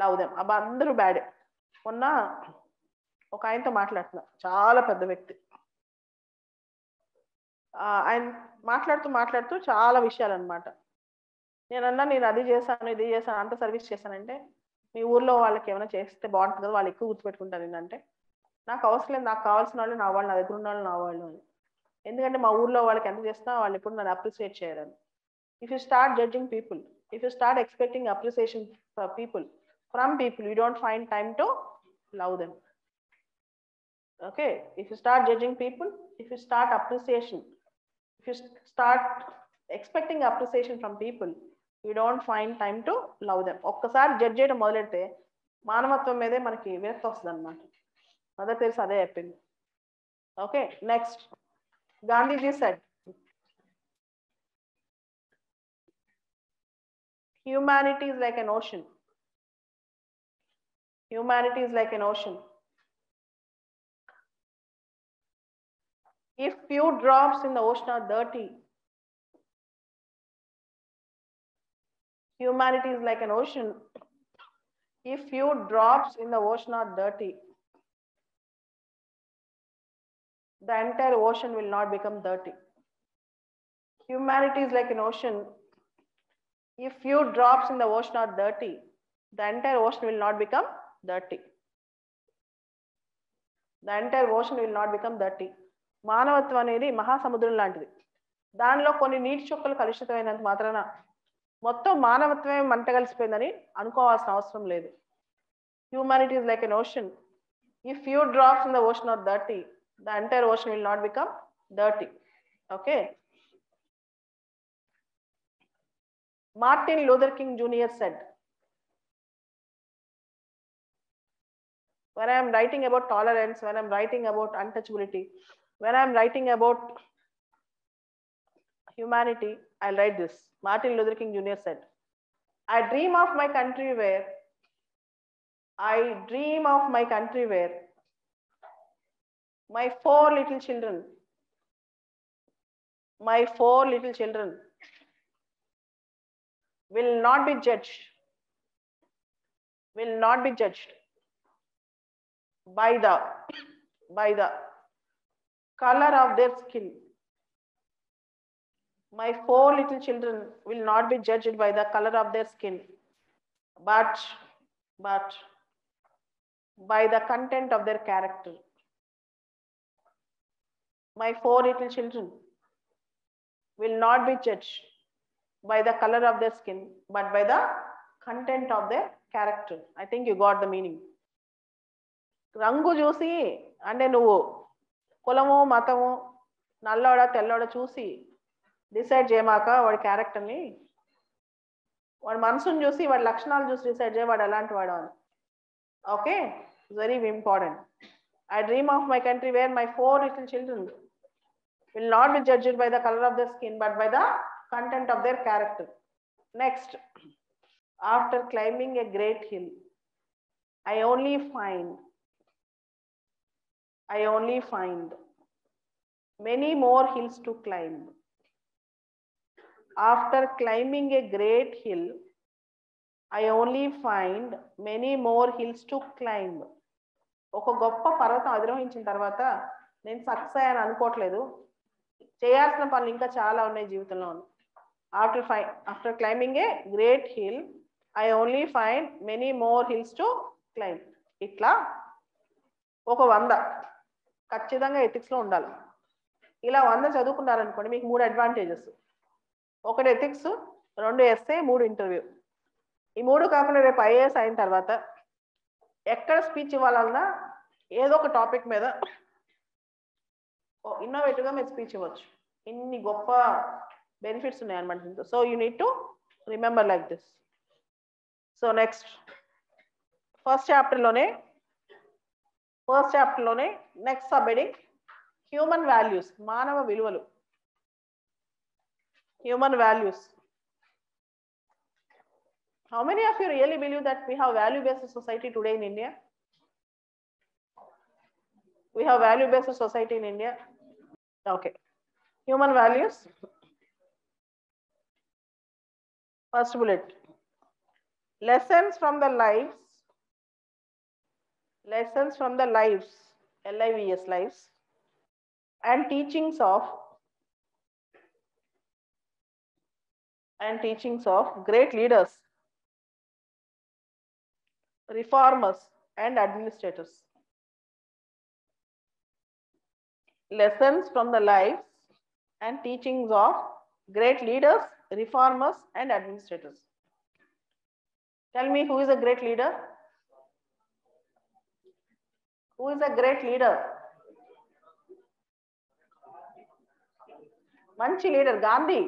love them. అబ్బా అందరూ బ్యాడే. మొన్న ఒక ఆయనతో మాట్లాడుతున్నా, చాలా పెద్ద వ్యక్తి. ఆయన మాట్లాడుతూ చాలా విషయాలు అనమాట. నేనన్నా నేను అది చేశాను, ఇది చేశాను, అంత సర్వీస్ చేశానంటే మీ ఊర్లో వాళ్ళకి ఏమైనా చేస్తే బాగుంటుంది కదా, వాళ్ళు ఎక్కువ గుర్తుపెట్టుకుంటారు ఏంటంటే, నాకు అవసరం లేదు, నాకు కావాల్సిన వాళ్ళు నా వాళ్ళు, నా దగ్గర ఉన్న వాళ్ళు నా వాళ్ళు అని. ఎందుకంటే మా ఊర్లో వాళ్ళకి ఎంత చేసినా వాళ్ళు ఎప్పుడు నన్ను అప్రిషియేట్ చేయరని. If you start judging people, if you start expecting appreciation for people from people, you don't find time to love them. Okay, if you start judging people, if you start appreciation, if you start expecting appreciation from people, you don't find time to love them. ఒక్కసారి judge చేయడం మొదలెడితే మానవత్వం మీదే మనకి విరక్తి వస్తుంది అనమాట. Mother Teresa అదే చెప్పింది. Okay, next Gandhiji said, humanity is like an ocean. Humanity is like an ocean. If few drops in the ocean are dirty, humanity is like an ocean. If few drops in the ocean are dirty, the entire ocean will not become dirty. Humanity is like an ocean. If few drops in the ocean are dirty, the entire ocean will not become dirty. The entire ocean will not become dirty. మానవత్వం అనేది మహాసముద్రం లాంటిది. దానిలో కొన్ని నీటి చుక్కలు కలుషితమైనంత మాత్రాన మొత్తం మానవత్వమే మంట కలిసిపోయిందని అనుకోవాల్సిన అవసరం లేదు. Humanity is like an ocean. If few drops in the ocean are dirty, the entire ocean will not become dirty. Okay. Martin Luther King Jr. said, when I am writing about tolerance, when I am writing about untouchability, when I am writing about humanity, I'll write this. Martin Luther King Jr. said, I dream of my country where my four little children will not be judged by the color of their skin. My four little children will not be judged by the color of their skin, but by the content of their character. My four little children will not be judged by the color of their skin, but by the content of their character. I think you got the meaning. రంగు చూసి అంటే నువ్వు కులము మతము నల్లోడ తెల్లోడ చూసి decide చేయమాక వాడి క్యారెక్టర్ని. వాడి మనసును చూసి వాడి లక్షణాలు చూసి డిసైడ్ చేయ వాడు ఎలాంటి వాడు అని. Okay, very important. I dream of my country where my four little children will not be judged by the color of their skin, but by the content of their character. Next, after climbing a great hill, I only find many more hills to climb. After climbing a great hill, I only find many more hills to climb. ఒక గొప్ప పర్వతం అధిరోహించిన తర్వాత నేను success అయ్యాను అనుకోవట్లేదు, చేయాల్సిన పనులు ఇంకా చాలా ఉన్నాయి జీవితంలో. After climbing a great hill, I only find many more hills to climb. ఇట్లా ఒక 100 ఖచ్చితంగా ఎథిక్స్లో ఉండాలి. ఇలా 100 చదువుకున్నారనుకోండి, మీకు 3 అడ్వాంటేజెస్. 1 ethics, 2 essay, 3 interview. ఈ 3 కాకుండా రేపు ఐఏఎస్ అయిన తర్వాత ఎక్కడ స్పీచ్ ఇవ్వాలన్నా ఏదో ఒక టాపిక్ మీద ఇన్నోవేటివ్గా మీరు స్పీచ్ ఇవ్వచ్చు. ఇన్ని గొప్ప బెనిఫిట్స్ ఉన్నాయి అనమాట. So you need to remember like this. So next first చాప్టర్లోనే next sub heading human values, మానవ విలువలు. Human values. How many of you really believe that we have value-based society today in India? We have value-based society in India. Okay. Human values. First bullet. Lessons from the lives. Lessons from the lives. LIVS, lives. And teachings of great leaders, reformers, and administrators. Lessons from the lives and teachings of great leaders, reformers, and administrators. Tell me, who is a great leader? Who is a great leader? మంచి leader Gandhi.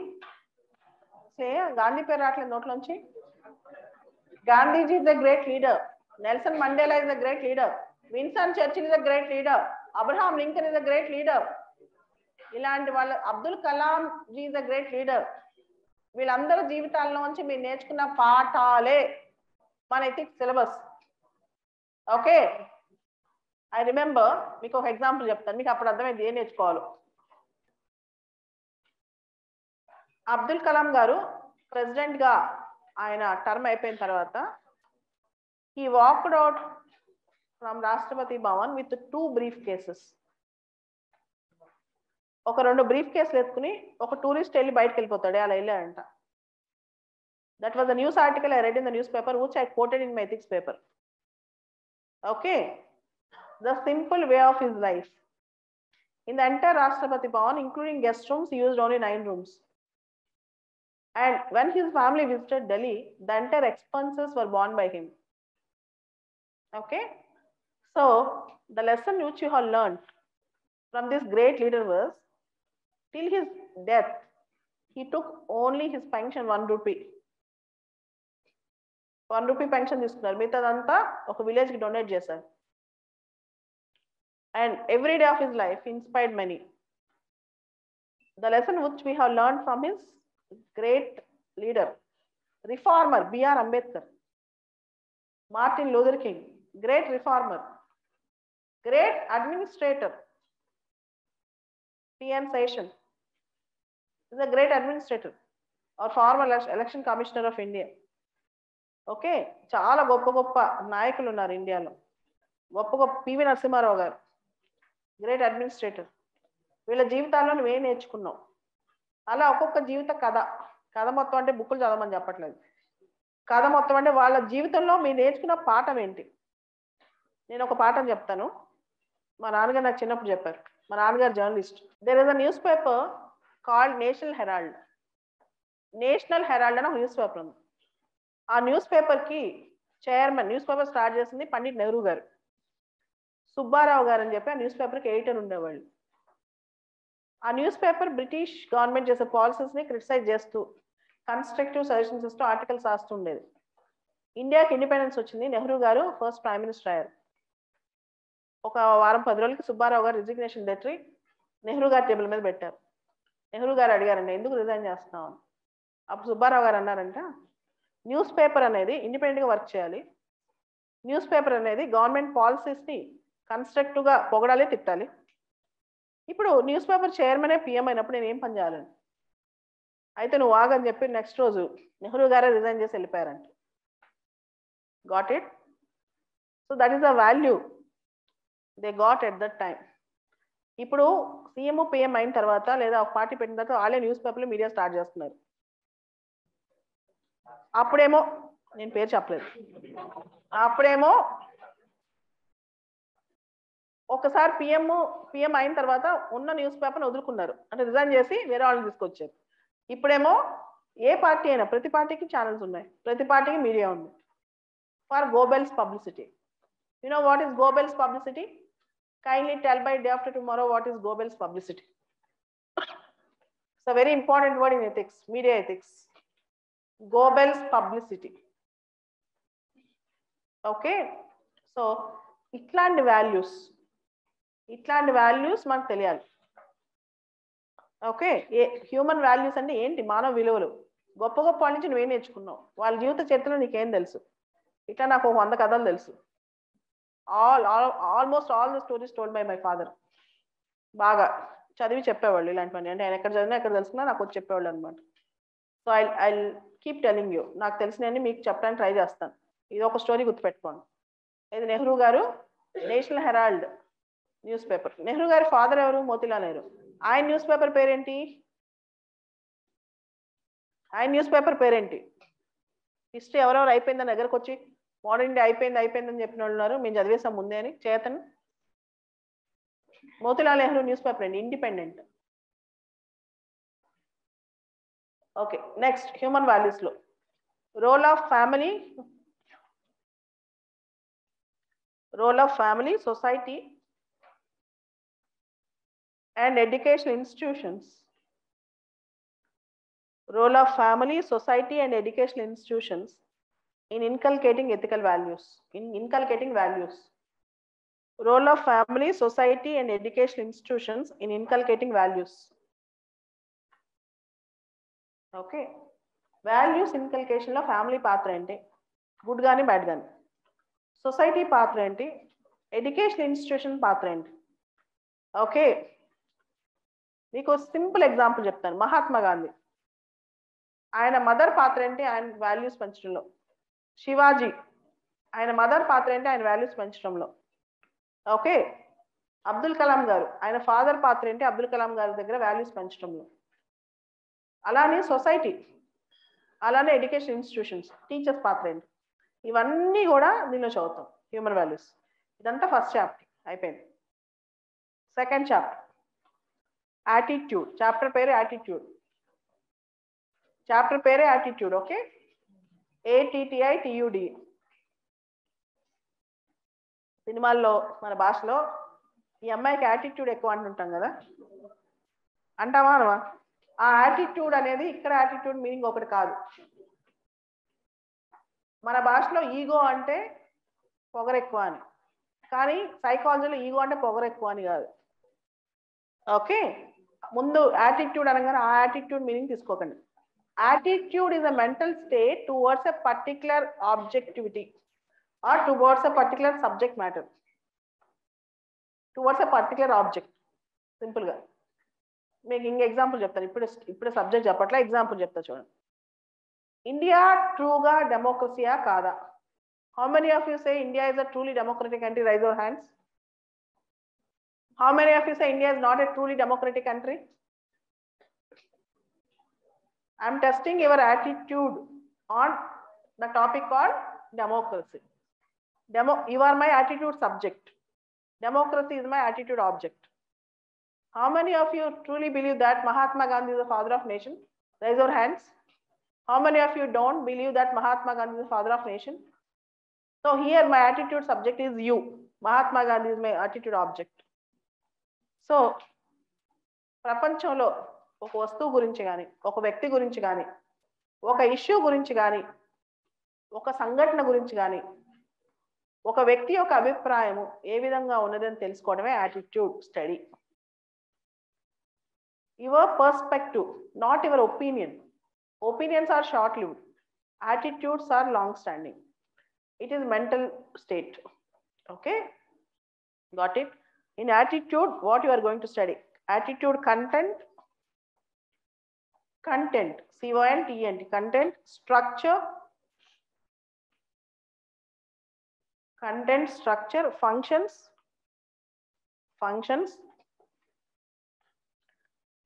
Gandhi పేరు రావట్లేదు నోట్లోంచి. Gandhiji is a great leader. Nelson Mandela is a great leader. Winston Churchill is a great leader. Abraham Lincoln is a great leader. ఇలాంటి వాళ్ళు, Abdul Kalam ji is a great leader. వీళ్ళందరూ జీవితాల్లోంచి మీరు నేర్చుకున్న పాఠాలే మన ethics syllabus. Okay, I remember, మీకు ఒక example చెప్తాను, మీకు అప్పుడు అర్థమైంది ఏం నేర్చుకోవాలో. అబ్దుల్ కలాం గారు ప్రెసిడెంట్ గా ఆయన టర్మ్ అయిపోయిన తర్వాత he walked out from Rashtrapati Bhavan with 2 brief cases. ఒక 2 బ్రీఫ్ కేసులు ఎత్తుకుని ఒక టూరిస్ట్ వెళ్ళి బయటకు వెళ్ళిపోతాడు, అలా వెళ్ళాడంట. That was the news article I read in the newspaper, which I quoted in my ethics paper. Okay, the simple way of his life. In the entire Rashtrapati Bhavan, including guest rooms, he used only 9 rooms. And when his family visited Delhi, the entire expenses were borne by him. Okay, so the lesson which you have learned from this great leader was, till his death, he took only his pension 1 rupee. 1 rupee pension తీసుకున్నారు, మిగతాదంతా ఒక village కి donate చేశారు. And every day of his life he inspired many. The lesson which we have learned from his great leader, reformer B.R. Ambedkar, Martin Luther King, great reformer, great administrator P.M. Session is a great administrator or former election commissioner of India. Okay, చాలా గొప్ప గొప్ప నాయకులు ఉన్నారు ఇండియాలో. గొప్ప గొప్ప PV Narasimha Rao గారు, great administrator. వీళ్ళ జీవితాల్లో నువ్వేం నేర్చుకున్నావు? అలా ఒక్కొక్క జీవిత కథ మొత్తం అంటే బుక్కులు చదవమని చెప్పట్లేదు, కథ మొత్తం అంటే వాళ్ళ జీవితంలో మీరు నేర్చుకున్న పాఠం ఏంటి. నేను ఒక పాఠం చెప్తాను, మా నాన్నగారు నాకు చిన్నప్పుడు చెప్పారు. మా నాన్నగారు journalist. There is a news paper called National Herald. National Herald అని ఒక న్యూస్ పేపర్ ఉంది. ఆ న్యూస్ పేపర్ కి చైర్మన్, న్యూస్ పేపర్ స్టార్ట్ చేసింది పండిట్ నెహ్రూ గారు. సుబ్బారావు గారు అని చెప్పి ఆ న్యూస్ పేపర్కి ఎడిటర్ ఉండేవాళ్ళు. ఆ న్యూస్ పేపర్ బ్రిటిష్ గవర్నమెంట్ చేసే పాలసీస్ ని క్రిటిసైజ్ చేస్తూ, కన్స్ట్రక్టివ్ సజెషన్స్ ఇస్తూ ఆర్టికల్స్ రాస్తుండేది. ఇండియాకి ఇండిపెండెన్స్ వచ్చింది, నెహ్రూ గారు ఫస్ట్ ప్రైమ్ మినిస్టర్ అయ్యారు. ఒక వారం 10 రోజులకి సుబ్బారావు గారు రిజిగ్నేషన్ లెటర్ నెహ్రూ గారి టేబుల్ మీద పెట్టారు. నెహ్రూ గారు అడిగారండి, ఎందుకు రిజైన్ చేస్తున్నావు? అప్పుడు సుబ్బారావు గారు అన్నారంట, న్యూస్ పేపర్ అనేది ఇండిపెండెంట్గా వర్క్ చేయాలి. న్యూస్ పేపర్ అనేది గవర్నమెంట్ పాలసీస్ని కన్స్ట్రక్టివ్గా పొగడాలి, తిట్టాలి. ఇప్పుడు న్యూస్ పేపర్ చైర్మనే పిఎం అయినప్పుడు నేను ఏం పని చేయాలని? అయితే నువ్వు ఆగని చెప్పి నెక్స్ట్ రోజు నెహ్రూ గారే రిజైన్ చేసి వెళ్ళిపోయారంట. Got it? So that is the value they got at that time. ఇప్పుడు సీఎం పిఎం అయిన తర్వాత లేదా ఒక పార్టీ పెట్టిన తర్వాత వాళ్ళే న్యూస్ పేపర్లు మీడియా స్టార్ట్ చేస్తున్నారు. అప్పుడేమో, నేను పేరు చెప్పలేదు, అప్పుడేమో ఒకసారి పిఎం అయిన తర్వాత ఉన్న న్యూస్ పేపర్ని వదులుకున్నారు, అంటే రిజైన్ చేసి వేరే వాళ్ళని తీసుకొచ్చారు. ఇప్పుడేమో ఏ పార్టీ అయినా, ప్రతి పార్టీకి ఛానల్స్ ఉన్నాయి, ప్రతి పార్టీకి మీడియా ఉంది. For Goebbels publicity. You know what is Goebbels publicity? Kindly tell by day after tomorrow what is Goebbels publicity. It's a very important word in ethics, media ethics. Goebbels publicity. Okay, so ఇట్లాంటి values మనకు తెలియాలి. Okay, human values అంటే ఏంటి? మానవ విలువలు. గొప్ప గొప్ప వాళ్ళ నుంచి నువ్వేం నేర్చుకున్నావు, వాళ్ళ జీవిత చరిత్రలో నీకేం తెలుసు. ఇట్లా నాకు 100 కథలు తెలుసు. Almost all the stories told by my father. బాగా చదివి చెప్పేవాళ్ళు ఇలాంటివన్నీ. అంటే ఆయన ఎక్కడ చదివినా ఎక్కడ తెలుసుకున్నా నాకు వచ్చి చెప్పేవాళ్ళు అనమాట. So I keep telling you, నాకు తెలిసినవన్నీ మీకు చెప్పడానికి ట్రై చేస్తాను. ఇది ఒక స్టోరీ గుర్తుపెట్టుకోండి. ఇది నెహ్రూ గారు National Herald news paper. Nehru గారి ఫాదర్ ఎవరు? మోతీలాల్ నెహ్రూ. ఆయన న్యూస్ పేపర్ పేరేంటి? హిస్టరీ ఎవరెవరు అయిపోయిందని దగ్గరకు వచ్చి మోడర్న్ ఇండియా అయిపోయిందని చెప్పిన వాళ్ళు ఉన్నారు. మేము చదివేసాం ముందే అని. చేతన్. మోతీలాల్ నెహ్రూ న్యూస్ పేపర్ అండి, independent. Okay, next human values లో role of family, society and educational institutions. Role of family, society and educational institutions in inculcating ethical values. Role of family, society and educational institutions in inculcating values. Okay. Values inculcation lo family పాత్ర ఏంటి? Good గాని bad గాని. Society పాత్ర ఏంటి? Education institution పాత్ర ఏంటి? Okay, మీకు simple example చెప్తాను. మహాత్మా గాంధీ, ఆయన మదర్ పాత్ర ఏంటి ఆయన వాల్యూస్ పెంచడంలో? శివాజీ, ఆయన మదర్ పాత్ర ఏంటి ఆయన వాల్యూస్ పెంచడంలో? ఓకే. అబ్దుల్ కలాం గారు, ఆయన ఫాదర్ పాత్ర ఏంటి అబ్దుల్ కలాం గారి దగ్గర వాల్యూస్ పెంచడంలో? అలానే సొసైటీ, అలానే ఎడ్యుకేషన్ ఇన్స్టిట్యూషన్స్, టీచర్స్ పాత్ర ఏంటి? ఇవన్నీ కూడా దీనిలో చదువుతాం, హ్యూమన్ వాల్యూస్. ఇదంతా ఫస్ట్ చాప్టర్ అయిపోయింది. Second chapter attitude. చాప్టర్ పేరే యాటిట్యూడ్. Okay, ATTITUD. సినిమాల్లో మన భాషలో ఈ అమ్మాయికి యాటిట్యూడ్ ఎక్కువ అంటుంటాం కదా, అంటావా అనవా? ఆ యాటిట్యూడ్ అనేది ఇక్కడ యాటిట్యూడ్ మీనింగ్ ఒకటి కాదు. మన భాషలో ఈగో అంటే పొగరెక్కువ అని, కానీ సైకాలజీలో ఈగో అంటే పొగరెక్కువ అని కాదు. ఓకే, ముందు యాటిట్యూడ్ అనగానే ఆ యాటిట్యూడ్ మీనింగ్ తీసుకోకండి. Attitude is a mental state towards a particular objectivity or towards a particular subject matter. Towards a particular object. Simple గా మీకు ఇంక ఎగ్జాంపుల్ చెప్తాను. ఇప్పుడు సబ్జెక్ట్ చెప్పట్లా, ఎగ్జాంపుల్ చెప్తా చూడండి. ఇండియా ట్రూగా డెమోక్రసీయా కాదా? How many of you say India is a truly democratic country? Raise your hands. How many of you say India is not a truly democratic country? I am testing your attitude on the topic called democracy. You are my attitude subject. Democracy is my attitude object. How many of you truly believe that Mahatma Gandhi is the father of nation? Raise your hands. How many of you don't believe that Mahatma Gandhi is the father of nation? So here my attitude subject is you. Mahatma Gandhi is my attitude object. So ప్రపంచంలో ఒక వస్తువు గురించి కానీ, ఒక వ్యక్తి గురించి కానీ, ఒక ఇష్యూ గురించి కానీ, ఒక సంఘటన గురించి కానీ, ఒక వ్యక్తి యొక్క అభిప్రాయము ఏ విధంగా ఉన్నదని తెలుసుకోవడమే attitude study. Your perspective, not your opinion. Opinions are short lived, attitudes are long standing. It is mental state. Okay, got it? In attitude, what you are going to study? Attitude content, content, structure, functions,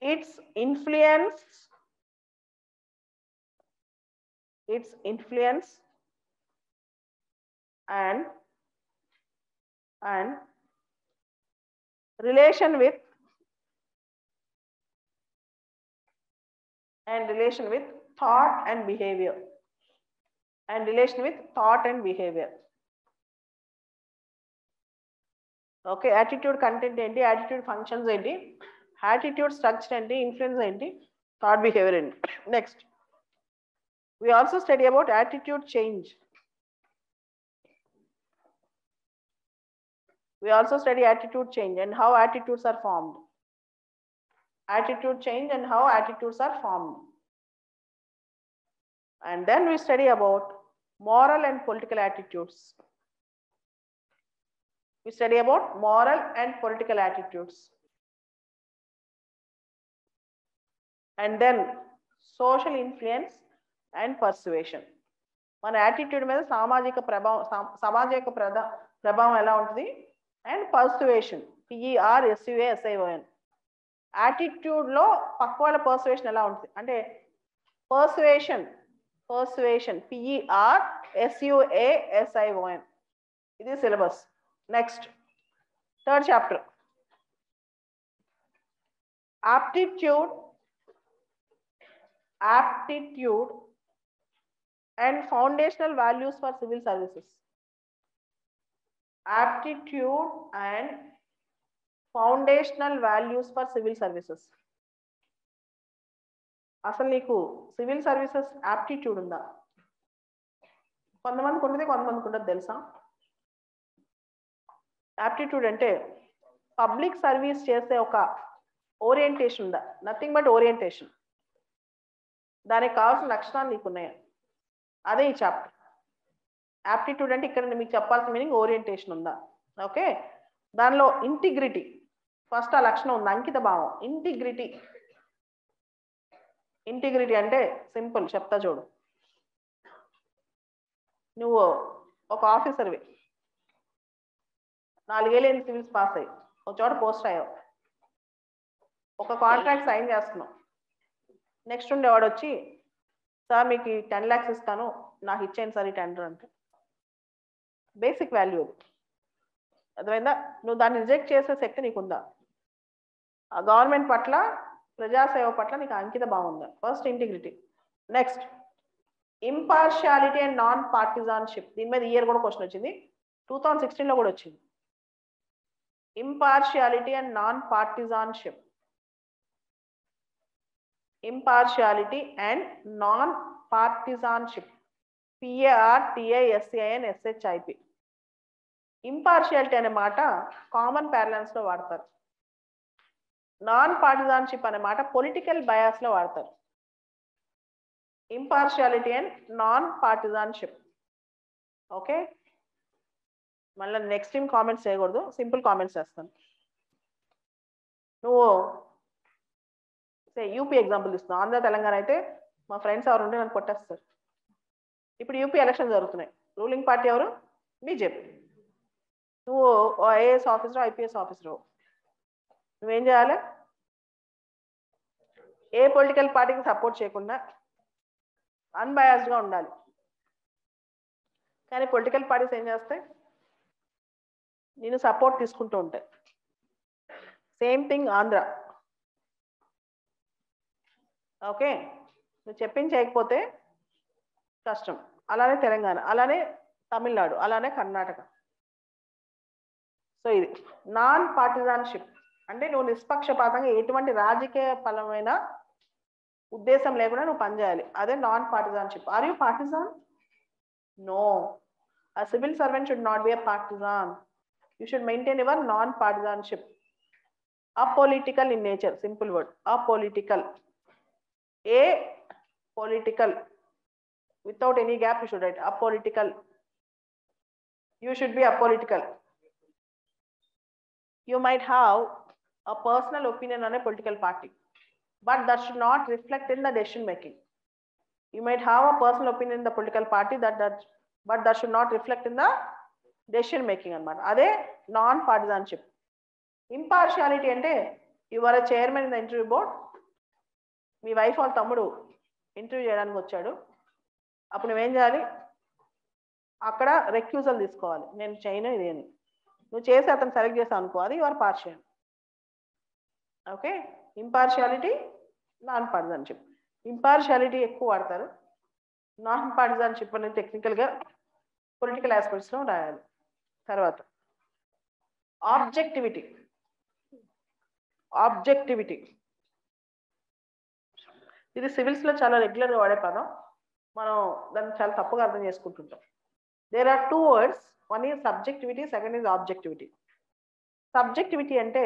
its influence, and relation with thought and behavior. Okay, attitude content enti, attitude functions enti, attitude structure enti, influence enti, thought behavior enti. Next, we also study about attitude change. We also study attitude change and how attitudes are formed. And then we study about moral and political attitudes. We study about moral and political attitudes. And then social influence and persuasion. మన attitude మీద సామాజిక ప్రభావం ఎలా ఉంటుంది and persuasion PERSUASION యాటిట్యూడ్లో పక్క వాళ్ళ persuasion ఎలా ఉంటుంది అంటే పర్సువేషన్ PERSUASION ఇది syllabus. Next third chapter aptitude and foundational values for civil services. Aptitude and foundational values for civil services. అసలు నీకు సివిల్ సర్వీసెస్ యాప్టిట్యూడ్ ఉందా? కొంతమందికి ఉంటుంది, కొంతమందికి ఉండదు తెలుసా? యాప్టిట్యూడ్ అంటే పబ్లిక్ సర్వీస్ చేసే ఒక ఓరియంటేషన్ ఉందా? Nothing but orientation. దానికి కావాల్సిన లక్షణాలు నీకు ఉన్నాయా? అదే ఈ చాప్టర్. యాప్టిట్యూడ్ అంటే ఇక్కడ మీకు చెప్పాల్సిన మీనింగ్ ఓరియంటేషన్ ఉందా? ఓకే, దానిలో ఇంటిగ్రిటీ ఫస్ట్ ఆ లక్షణం ఉంది, అంకిత భావం. ఇంటిగ్రిటీ అంటే సింపుల్ చెప్తా చూడు. నువ్వు ఒక ఆఫీసర్వి, 4 ఏళ్ళు సివిల్స్ పాస్ అయ్యి ఒక చోట పోస్ట్ అయ్యావు, ఒక కాంట్రాక్ట్ సైన్ చేస్తున్నావు. నెక్స్ట్ ఉండేవాడు వచ్చి సార్ మీకు 10 lakhs ఇస్తాను, నాకు ఇచ్చేయండి సార్ ఈ టెండర్ అంటే బేసిక్ వాల్యూ అది. అర్థమైందా? నువ్వు దాన్ని రిజెక్ట్ చేసే శక్తి నీకుందా? ఆ గవర్నమెంట్ పట్ల ప్రజాసేవ పట్ల నీకు అంకిత భావం ఉందా? First integrity. Next impartiality and non partisanship. దీని మీద ఇయర్ కూడా క్వశ్చన్ వచ్చింది, 2016లో కూడా వచ్చింది. Impartiality and non partisanship. Impartiality and non-partisanship. PARTISANSHIP. Impartiality అనే మాట కామన్ ప్యారలెన్స్ లో వాడతారు. నాన్ పార్టిజాన్షిప్ అనే మాట పొలిటికల్ బయాస్ లో వాడతారు. Impartiality and non partisanship. Okay, మళ్ళీ నెక్స్ట్ టైం కామెంట్స్ చేయకూడదు, సింపుల్ కామెంట్స్ చేస్తాను. నువ్వు యూపీ ఎగ్జాంపుల్ ఇస్తున్నావు. ఆంధ్ర తెలంగాణ అయితే మా ఫ్రెండ్స్ ఎవరు ఉంటే నన్ను కొట్టేస్తారు. ఇప్పుడు యూపీ ఎలక్షన్ జరుగుతున్నాయి, రూలింగ్ పార్టీ ఎవరు? బీజేపీ. నువ్వు ఐఏఎస్ ఆఫీసర్, IPS ఆఫీసర్, నువ్వేం చేయాలి? ఏ పొలిటికల్ పార్టీకి సపోర్ట్ చేయకుండా అన్బయాస్డ్గా ఉండాలి. కానీ పొలిటికల్ పార్టీస్ ఏం చేస్తాయి? నేను సపోర్ట్ తీసుకుంటూ ఉంటాయి. Same thing Andhra. ఓకే, నువ్వు చెప్పింది చేయకపోతే కష్టం. అలానే తెలంగాణ, అలానే తమిళనాడు, అలానే కర్ణాటక. సో ఇది నాన్ పార్టిజాన్షిప్ అంటే నువ్వు నిష్పక్షపాతంగా ఎటువంటి రాజకీయ పరమైన ఉద్దేశం లేకుండా నువ్వు పనిచేయాలి. అదే non partisanship. Are you partisan? No, a civil servant should not be a partisan. You should maintain your non-partisanship. Apolitical in nature, simple word, apolitical. Apolitical, without any gap you should write apolitical. You should be apolitical. You might have a personal opinion on a political party, but that should not reflect in the decision making. You might have a personal opinion in the political party but that should not reflect in the decision making anamata. Ade non partisanship. Impartiality ante you are a chairman in the interview board. Me wife వాళ్ళ తమ్ముడు interview చేయడానికి వచ్చాడు, అప్పుడు నువ్వేం చేయాలి? అక్కడ రెక్యూజల్ తీసుకోవాలి, నేను చేయను ఇది అని. నువ్వు చేసి అతను సెలెక్ట్ చేసావు అనుకో, అది your partial. Okay, impartiality, non partisanship. Impartiality ఎక్కువ వాడతారు, నాన్ పార్టిజాన్షిప్ అనేది టెక్నికల్గా పొలిటికల్ ఆస్పెక్ట్స్లో రాయాలి. తర్వాత ఆబ్జెక్టివిటీ. ఇది సివిల్స్లో చాలా రెగ్యులర్గా వాడే పదం, మనం దాన్ని చాలా తప్పుగా అర్థం చేసుకుంటుంటాం. There are 2 words, one is subjectivity, second is objectivity. Subjectivity అంటే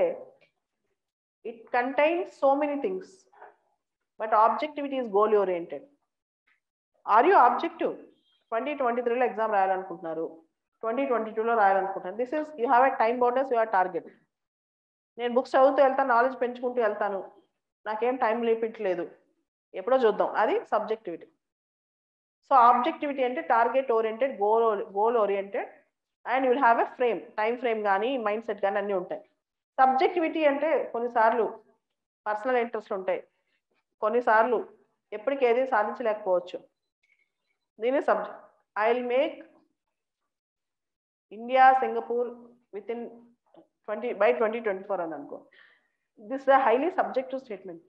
it contains so many things, but objectivity is goal oriented. Are you objective? 2023లో ఎగ్జామ్ రాయాలనుకుంటున్నారు, 2022లో రాయాలనుకుంటున్నారు. This is you have a time bounds, you are target. నేను books చదువుతూ వెళ్తాను, knowledge పెంచుకుంటూ వెళ్తాను, నాకేం టైం లిమిట్లేదు, ఎప్పుడో చూద్దాం, అది సబ్జెక్టివిటీ. సో ఆబ్జెక్టివిటీ అంటే target oriented, goal oriented, and you will have a frame, time frame కానీ మైండ్ సెట్ కానీ అన్నీ ఉంటాయి. సబ్జెక్టివిటీ అంటే కొన్నిసార్లు పర్సనల్ ఇంట్రెస్ట్ ఉంటాయి, కొన్నిసార్లు ఎప్పటికి ఏది సాధించలేకపోవచ్చు. దీని subject. I will make India Singapore with in 2024 అని అనుకో. This is a highly subjective statement.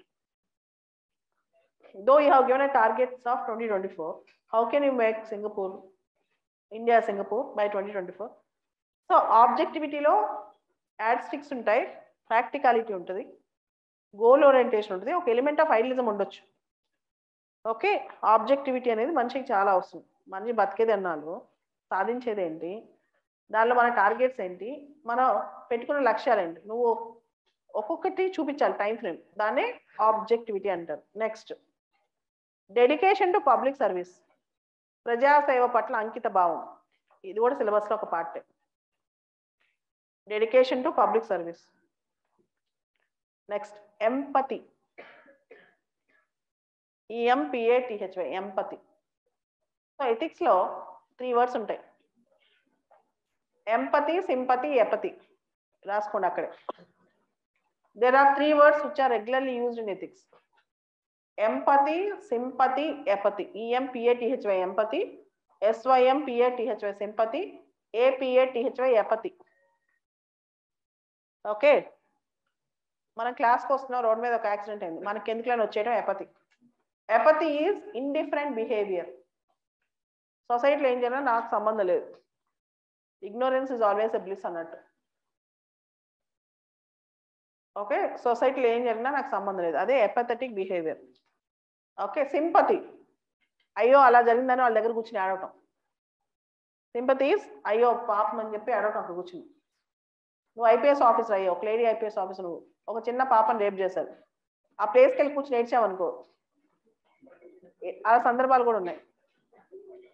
Though you have given a targets of 2024, how can you make India Singapore by 2024? So ఆబ్జెక్టివిటీలో యాడ్స్టిక్స్ ఉంటాయి, practicality ఉంటుంది, goal orientation ఉంటుంది, ఒక element of idealism ఉండొచ్చు. Okay, objectivity అనేది మనిషికి చాలా అవసరం. మనిషి బతికేది అన్నాళ్ళు, సాధించేది ఏంటి, దానిలో మన టార్గెట్స్ ఏంటి, మనం పెట్టుకున్న లక్ష్యాలు ఏంటి, నువ్వు ఒక్కొక్కటి చూపించాలి టైం ఫ్రేమ్, దాన్నే ఆబ్జెక్టివిటీ అంటారు. Next, dedication to public service, ప్రజాసేవ పట్ల అంకిత భావం, ఇది కూడా సిలబస్లో ఒక పార్టే. Dedication to public service. Next, empathy, EMPATHY, empathy. So ఎథిక్స్లో 3 వర్డ్స్ ఉంటాయి, ఎంపతి, సింపతి, ఎపతి. రాసుకోండి అక్కడే. There are 3 words which are regularly used in ethics. Empathy, sympathy, apathy. EMPATHY, empathy. SYMPATHY, sympathy. APATHY, apathy. Okay, మనం క్లాస్కి వస్తున్నాం, road మీద ఒక accident అయింది, మనకి ఎందుకులని వచ్చేయడం ఎపతి. ఎపతి ఈజ్ ఇండిఫరెంట్ బిహేవియర్. సొసైటీలో ఏం చేయాలో నాకు సంబంధం లేదు, ignorance is always a bliss అన్నట్టు. ఓకే, సొసైటీలో ఏం జరిగినా నాకు సంబంధం లేదు, అదే ఎపథెటిక్ బిహేవియర్. ఓకే, సింపతి, అయ్యో అలా జరిగిందని వాళ్ళ దగ్గర కూర్చుని ఆడవటం. సింపతీస్, అయ్యో పాపం అని చెప్పి ఆడవటం అక్కడ కూర్చుని. నువ్వు ఐపీఎస్ ఆఫీసర్ అయ్యో, ఒక లేడీ ఐపీఎస్ ఆఫీసర్, నువ్వు ఒక చిన్న పాపను రేప్ చేశారు, ఆ ప్లేస్కి వెళ్ళి కూర్చుని ఏడ్చావనుకో, ఆ సందర్భాలు కూడా ఉన్నాయి.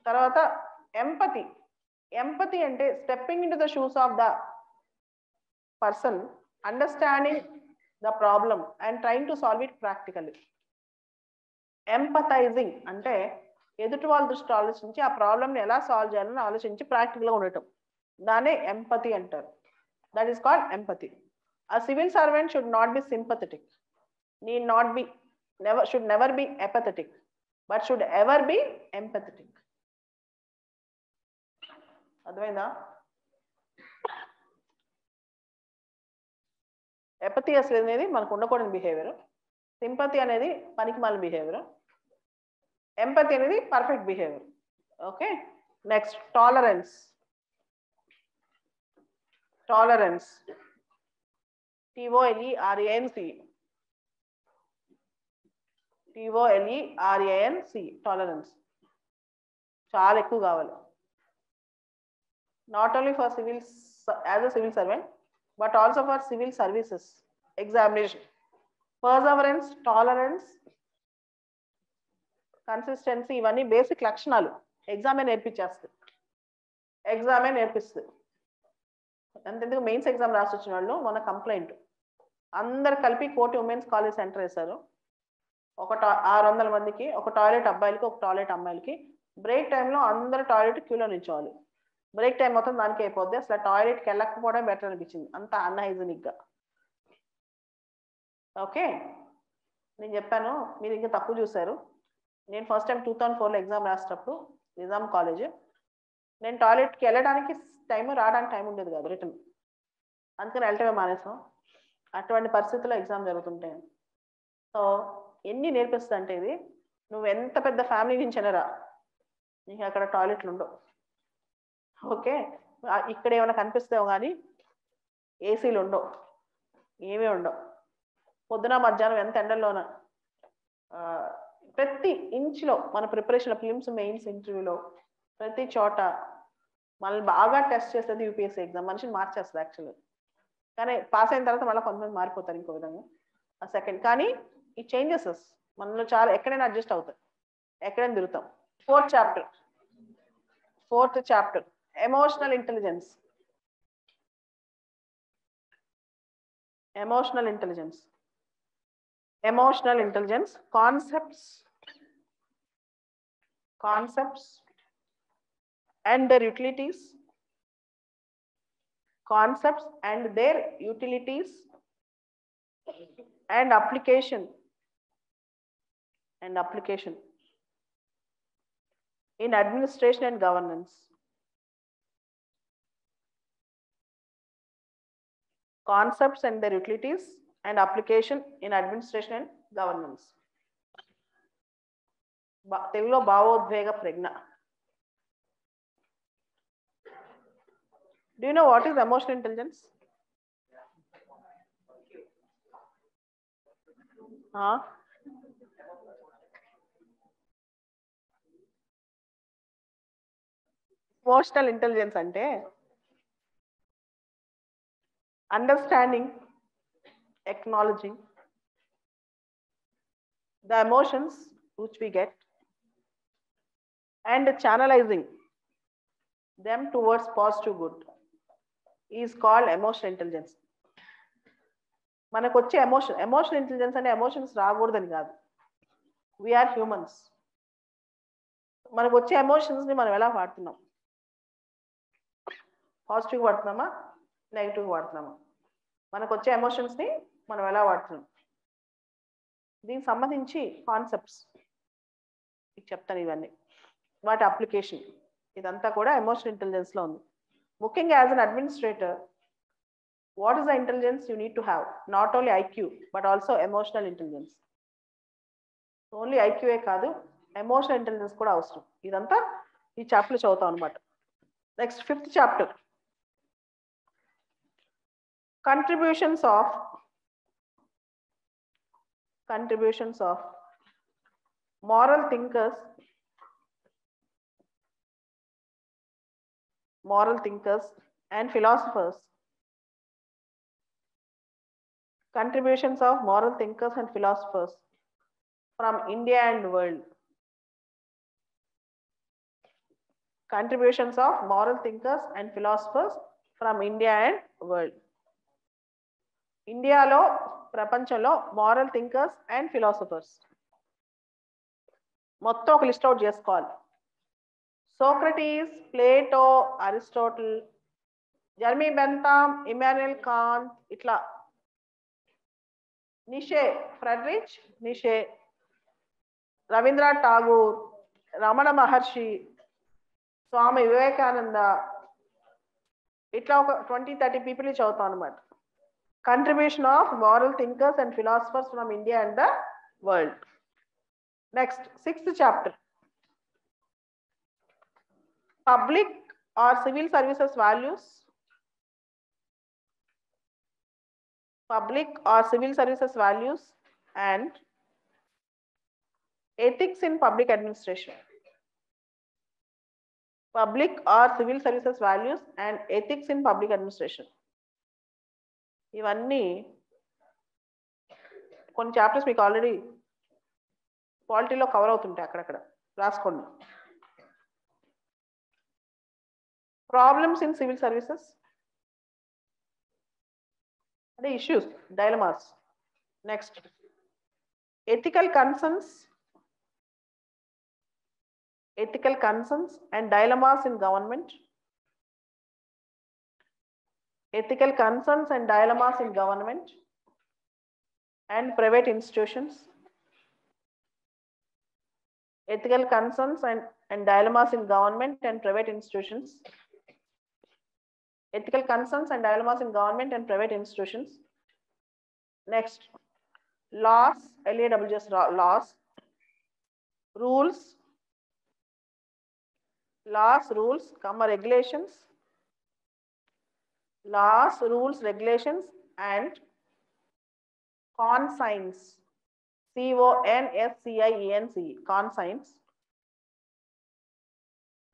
తర్వాత ఎంపతి. ఎంపతి అంటే stepping in to the shoes of the person, understanding the problem and trying to solve it practically. Empathising అంటే ఎదుటి వాళ్ళ దృష్టి ఆలోచించి ఆ ప్రాబ్లమ్ని ఎలా సాల్వ్ చేయాలని ఆలోచించి ప్రాక్టికల్గా ఉండటం, దాన్నే ఎంపతి అంటారు. That is called empathy. A civil servant should not be sympathetic, need not be, should never be apathetic, but should ever be empathetic. అర్థమైందా? ఎపతి అసలు అనేది మనకు ఉండకూడని బిహేవియర్, సింపతి అనేది పనికి మాలిన బిహేవియర్, ఎంపతి అనేది perfect behaviour. Okay, next, tolerance. Tolerance, TOLERANCE, TOLERANCE, tolerance చాలా ఎక్కువ కావాలి. Not only for civil, as a civil servant, but also for civil services examination. Perseverance, tolerance, consistency, ఇవన్నీ బేసిక్ లక్షణాలు ఎగ్జామే నేర్పించేస్తుంది. ఎగ్జామే నేర్పిస్తుంది. అంతెందుకు మెయిన్స్ ఎగ్జామ్ రాసి వచ్చిన వాళ్ళు మన కంప్లైంట్, అందరు కలిపి కోటి ఉమెన్స్ కాలేజ్ సెంటర్ వేశారు, 600 మందికి, ఒక టాయిలెట్ అబ్బాయిలకి, ఒక టాయిలెట్ అమ్మాయిలకి. బ్రేక్ టైంలో అందరు టాయిలెట్ క్యూలో నిల్చోవాలి, బ్రేక్ టైం మొత్తం దానికి అయిపోద్ది. అసలు టాయిలెట్కి వెళ్ళకపోవడం బెటర్ అనిపించింది, అంత అన్హైజీనిక్గా. ఓకే, నేను చెప్పాను, మీరు ఇంకా తక్కువ చూశారు. నేను ఫస్ట్ టైం 2004లో ఎగ్జామ్ రాసేటప్పుడు నిజాం కాలేజ్, నేను టాయిలెట్కి వెళ్ళడానికి టైం, రావడానికి టైం ఉండేది కాదు రిటర్న్, అందుకని వెళ్ళటమే మానేసాం. అటువంటి పరిస్థితుల్లో ఎగ్జామ్ జరుగుతుంటాయి. సో ఎన్ని నేర్పిస్తుంది అంటే ఇది, నువ్వు ఎంత పెద్ద ఫ్యామిలీ నుంచి అయినా రా, నీకు అక్కడ టాయిలెట్లు ఉండవు. ఓకే, ఇక్కడ ఏమైనా కనిపిస్తావు కానీ ఏసీలు ఉండవు, ఏమీ ఉండవు. పొద్దున మధ్యాహ్నం ఎంత ఎండల్లోన, ప్రతి ఇంచ్లో మన ప్రిపరేషన్, ఫిలిమ్స్, మెయిన్స్, ఇంటర్వ్యూలో ప్రతి చోట మనల్ని బాగా టెస్ట్ చేసేది యూపీఎస్సీ ఎగ్జామ్. మనిషిని మార్చేస్తుంది యాక్చువల్గా, కానీ పాస్ అయిన తర్వాత మళ్ళీ కొంతమంది మారిపోతారు ఇంకో విధంగా సెకండ్. కానీ ఈ చేంజెస్ మనలో చాలా, ఎక్కడైనా అడ్జస్ట్ అవుతాయి, ఎక్కడైనా తిరుగుతాం. Fourth chapter. Fourth chapter. Emotional intelligence. Emotional intelligence. Emotional intelligence. Concepts and their utilities. Concepts and their utilities and application in administration and governance. Concepts and their utilities and application in administration and governance. తెలుగులో భావోద్వేగ ప్రజ్ఞ. Do you know what is emotional intelligence? Emotional intelligence అంటే understanding, acknowledging the emotions which we get and channelizing them towards positive good is called emotional intelligence. మనకు వచ్చే emotional intelligence అంటే emotions రాకూడదని కాదు. We are humans. మనకు వచ్చే emotions ని మనం ఎలా వాడుతున్నాం? పాజిటివ్ వాడుతున్నామా, నెగిటివ్ వాడుతున్నామా? మనకు వచ్చే ఎమోషన్స్ ని మనం ఎలా వాడుతున్నాం? దీనికి సంబంధించి కాన్సెప్ట్స్ చెప్తాను. ఇవన్నీ వాటి అప్లికేషన్ ఇదంతా కూడా ఎమోషనల్ ఇంటెలిజెన్స్ లో ఉంది. ముఖ్యంగా as an administrator, what is the intelligence you need to have? Not only IQ but also emotional intelligence. Only ఐక్యూఏ కాదు, ఎమోషనల్ ఇంటెలిజెన్స్ కూడా అవసరం. ఇదంతా ఈ చాప్టర్ చదువుతాం అనమాట. Next fifth chapter, contributions of moral thinkers and philosophers. Contributions of moral thinkers and philosophers from India and world. Contributions of moral thinkers and philosophers from India and world. ఇండియాలో, ప్రపంచంలో moral thinkers and philosophers మొత్తం ఒక list out చేసుకోవాలి. Socrates, Plato, Aristotle, Jeremy Bentham, Immanuel Kant, ఇట్లా Nietzsche, Friedrich Nietzsche, Rabindranath Tagore, Ramana Maharshi, Swami Vivekananda, ఇట్లా ఒక 20-30 people చదువుతాం అనమాట. Contribution of moral thinkers and philosophers from India and the world. Next, sixth chapter, public or civil services values. Public or civil services values and ethics in public administration. Public or civil services values and ethics in public administration. ఇవన్నీ కొన్ని chapters మీకు already పాలిటీలో cover అవుతుంటాయి, అక్కడక్కడ రాసుకోండి. Problems in civil services అంటే issues, dilemmas. Next, ethical concerns and dilemmas in government. Ethical concerns and dilemmas in government and private institutions. Ethical concerns and dilemmas in government and private institutions. Ethical concerns and dilemmas in government and private institutions. Next, laws, LAWS laws, rules, regulations. Laws, rules, regulations and conscience. CONSCIENCE, conscience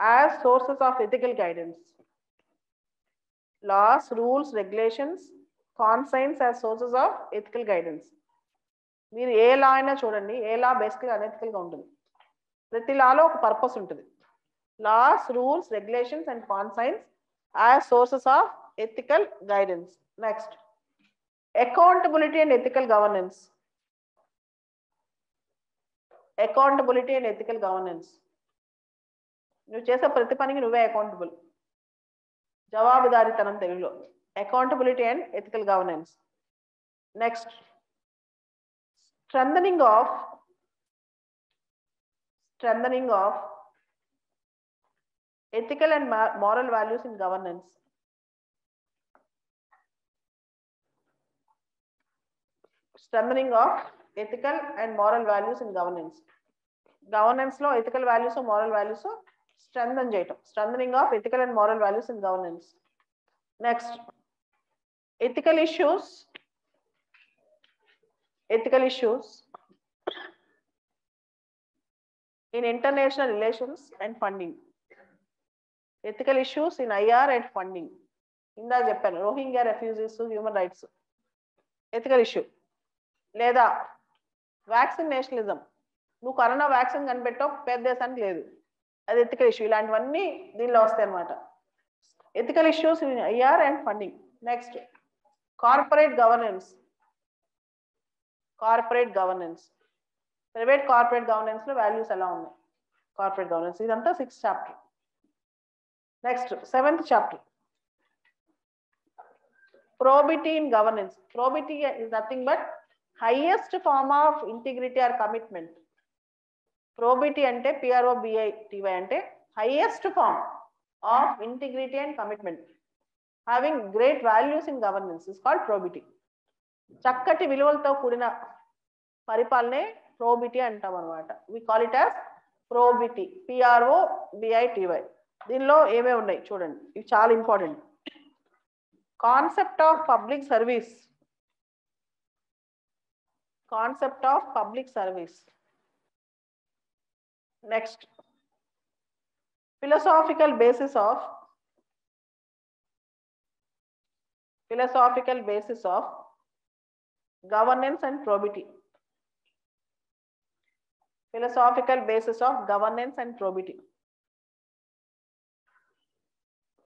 as sources of ethical guidance. Laws, rules, regulations, conscience as sources of ethical guidance. మీరు ఏ లా అయినా చూడండి, ఏ లా బేసిక్గా అనెథికల్గా ఉంటుంది. ప్రతి లాలో ఒక purpose ఉంటుంది. Laws, rules, regulations and conscience as sources of ethical guidance. Next, accountability and ethical governance. Accountability and ethical governance. నువ్వు చేసే ప్రతి పనికి నువ్వే అకౌంటబుల్. జవాబుదారీతనం తెలుగులో. Accountability and ethical governance. Next, strengthening of ethical and moral values in governance. Strengthening of ethical and moral values in governance. Governance లో ethical values, moral values strengthen చేయటం. Strengthening of ethical and moral values in governance. Next, ethical issues in international relations and funding. Ethical issues in IR and funding. ఇందాక చెప్పాను, Rohingya refugees, human rights ethical issue. లేదా vaccine nationalism, నువ్వు corona vaccine కనిపెట్టావు, పేద దేశానికి లేదు, అది ethical issue. ఇలాంటివన్నీ దీనిలో వస్తాయి అన్నమాట. Ethical issues in IR and funding. Next, corporate governance. Private corporate governance లో వాల్యూస్ ఎలా ఉన్నాయి, కార్పొరేట్ గవర్నెన్స్. ఇదంతా 6th chapter. Next, 7th chapter, probity in governance. Probity is nothing but highest form of integrity or commitment. Probity అంటే PROBITY అంటే highest form of integrity and commitment, having great values in governance is called probity. చక్కటి విలువలతో కూడిన పరిపాలనే probity అంటాం అన్నమాట. We call it as probity, PROBITY. దీనిలో ఏమేమి ఉన్నాయి చూడండి, ఇవి చాలా important. Concept of public service. Next, philosophical basis of governance and probity. Philosophical basis of governance and probity.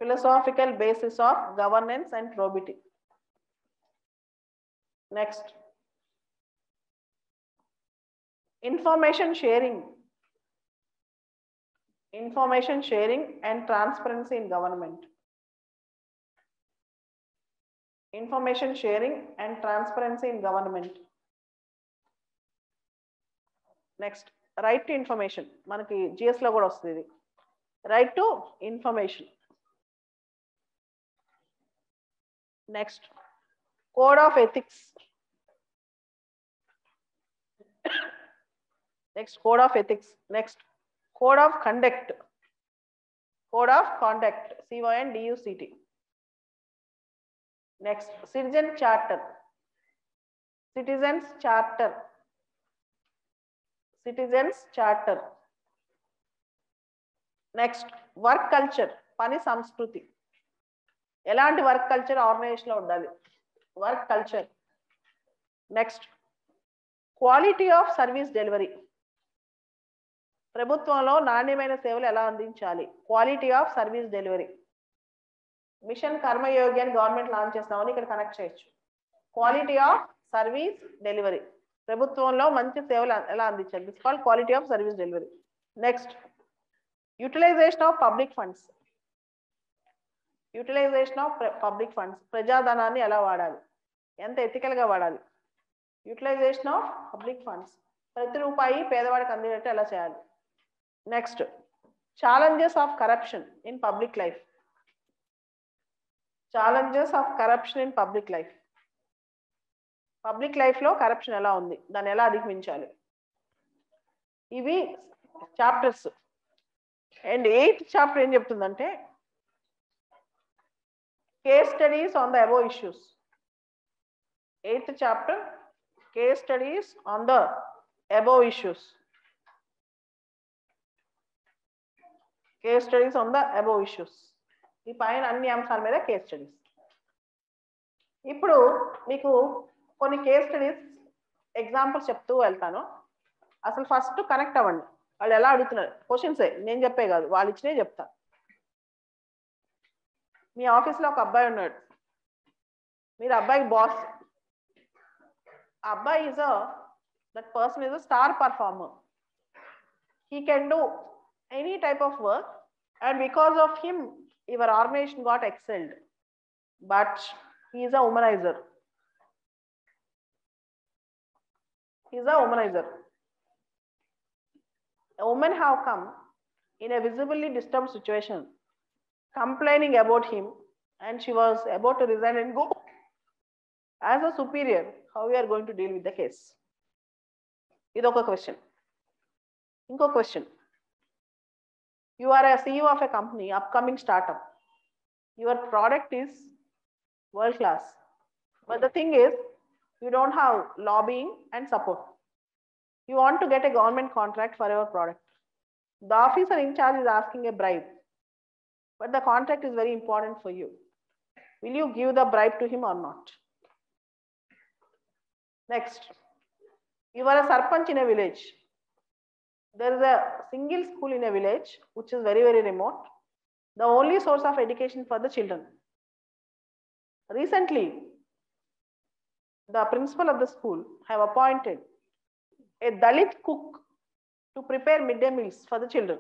Philosophical basis of governance and probity. Next, information sharing and transparency in government. Information sharing and transparency in government. Next, right to information. మనకి GS లో కూడా వస్తుంది ఇది, right to information. Next, code of ethics. Next, code of ethics. Next, code of conduct. CONDUCT. Next, citizens charter. Next, work culture, పని సంస్కృతి. ఎలాంటి work culture organisation లో ఉండాలి, work culture. Next, quality of service delivery. ప్రభుత్వంలో నాణ్యమైన సేవలు ఎలా అందించాలి, quality of service delivery. Mission Karmayogi అని గవర్నమెంట్ లాంచ్ చేస్తామని ఇక్కడ కనెక్ట్ చేయొచ్చు. క్వాలిటీ ఆఫ్ సర్వీస్ డెలివరీ, ప్రభుత్వంలో మంచి సేవలు ఎలా అందించాలి, this called quality of service delivery. Next, utilisation of public funds. ప్రజాధనాన్ని ఎలా వాడాలి, ఎంత ఎథికల్ గా వాడాలి. యూటిలైజేషన్ ఆఫ్ పబ్లిక్ ఫండ్స్, ప్రతి రూపాయి పేదవాడికి అందేటట్టు ఎలా చేయాలి. Next, challenges of corruption in public life. Public life లో కరప్షన్ ఎలా ఉంది, దాన్ని ఎలా అధిగమించాలి. ఇవి చాప్టర్స్. అండ్ 8th చాప్టర్ ఏం చెప్తుందంటే, case studies on the above issues. 8th chapter, case studies on the above issues. ఈ పైన అన్ని అంశాల మీద కేస్ స్టడీస్. ఇప్పుడు మీకు కొన్ని కేస్ స్టడీస్ ఎగ్జాంపుల్స్ చెప్తూ వెళ్తాను. అసలు ఫస్ట్ కనెక్ట్ అవ్వండి. వాళ్ళు ఎలా అడుగుతున్నారు క్వశ్చన్సే, నేను చెప్పే కాదు, వాళ్ళు ఇచ్చినే చెప్తా. మీ ఆఫీస్లో ఒక అబ్బాయి ఉన్నాడు, మీరు అబ్బాయికి బాస్. ఆ అబ్బాయి that person is a star performer. He can do any type of work, and because of him your organization got excelled. But he is a womanizer. He is a womanizer. A woman have come in a visibly disturbed situation complaining about him, and she was about to resign and go. As a superior, how we are going to deal with the case? Idoka question. Inko question. You are a CEO of a company, upcoming startup. Your product is world class. But the thing is, you don't have lobbying and support. You want to get a government contract for your product. The officer in charge is asking a bribe, but the contract is very important for you. Will you give the bribe to him or not? Next, you are a sarpanch in a village. There is a single school in a village which is very, very remote. The only source of education for the children. Recently, the principal of the school have appointed a Dalit cook to prepare midday meals for the children.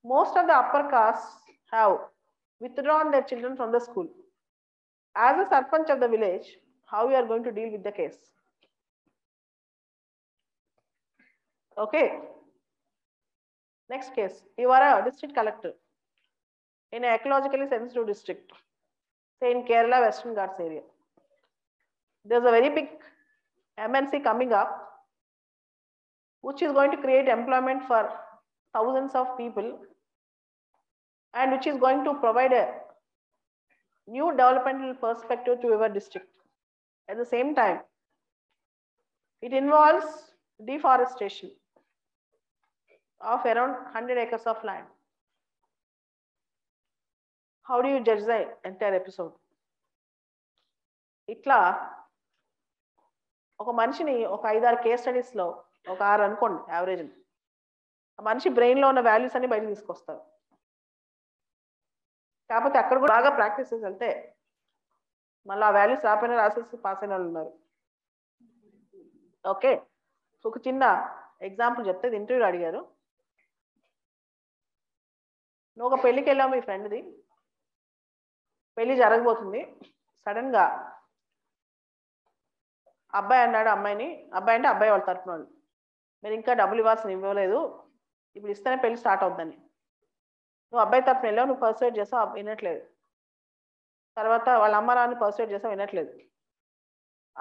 Most of the upper castes have withdrawn their children from the school. As a sarpanch of the village, how you are going to deal with the case? Okay. Next case, you are a district collector in an ecologically sensitive district, say in Kerala, Western Ghats area. There's a very big MNC coming up, which is going to create employment for thousands of people, and which is going to provide a new developmental perspective to our district. At the same time, it involves deforestation of around 100 acres of land. How do you judge the entire episode? ఇట్లా ఒక మనిషిని ఒక 5-6 case స్టడీస్లో ఒక 6 అనుకోండి average, ఆ మనిషి బ్రెయిన్లో ఉన్న వాల్యూస్ అన్ని బయట తీసుకొస్తారు. కాకపోతే అక్కడ కూడా బాగా ప్రాక్టీస్ చేసి వెళ్తే మళ్ళీ ఆ వాల్యూస్ రాపోయినా రాసేసి పాస్ అయిన వాళ్ళు ఉన్నారు. ఓకే, ఒక చిన్న ఎగ్జాంపుల్ చెప్తే ఇంటర్వ్యూలో అడిగారు, నువ్వు ఒక పెళ్ళికి వెళ్ళావు, మీ ఫ్రెండ్ది పెళ్ళి జరగబోతుంది. సడన్గా అబ్బాయి అన్నాడు అమ్మాయిని, అబ్బాయి అంటే అబ్బాయి వాళ్ళ తరఫున వాళ్ళు, మీరు ఇంకా డబ్బులు ఇవ్వలేదు, ఇప్పుడు ఇస్తేనే పెళ్ళి స్టార్ట్ అవుద్దని. నువ్వు అబ్బాయి తరఫున వెళ్ళావు, నువ్వు పర్సువేట్ చేసావు, వినట్లేదు. తర్వాత వాళ్ళ అమ్మ నాన్న పర్సువేట్ చేసావు, వినట్లేదు.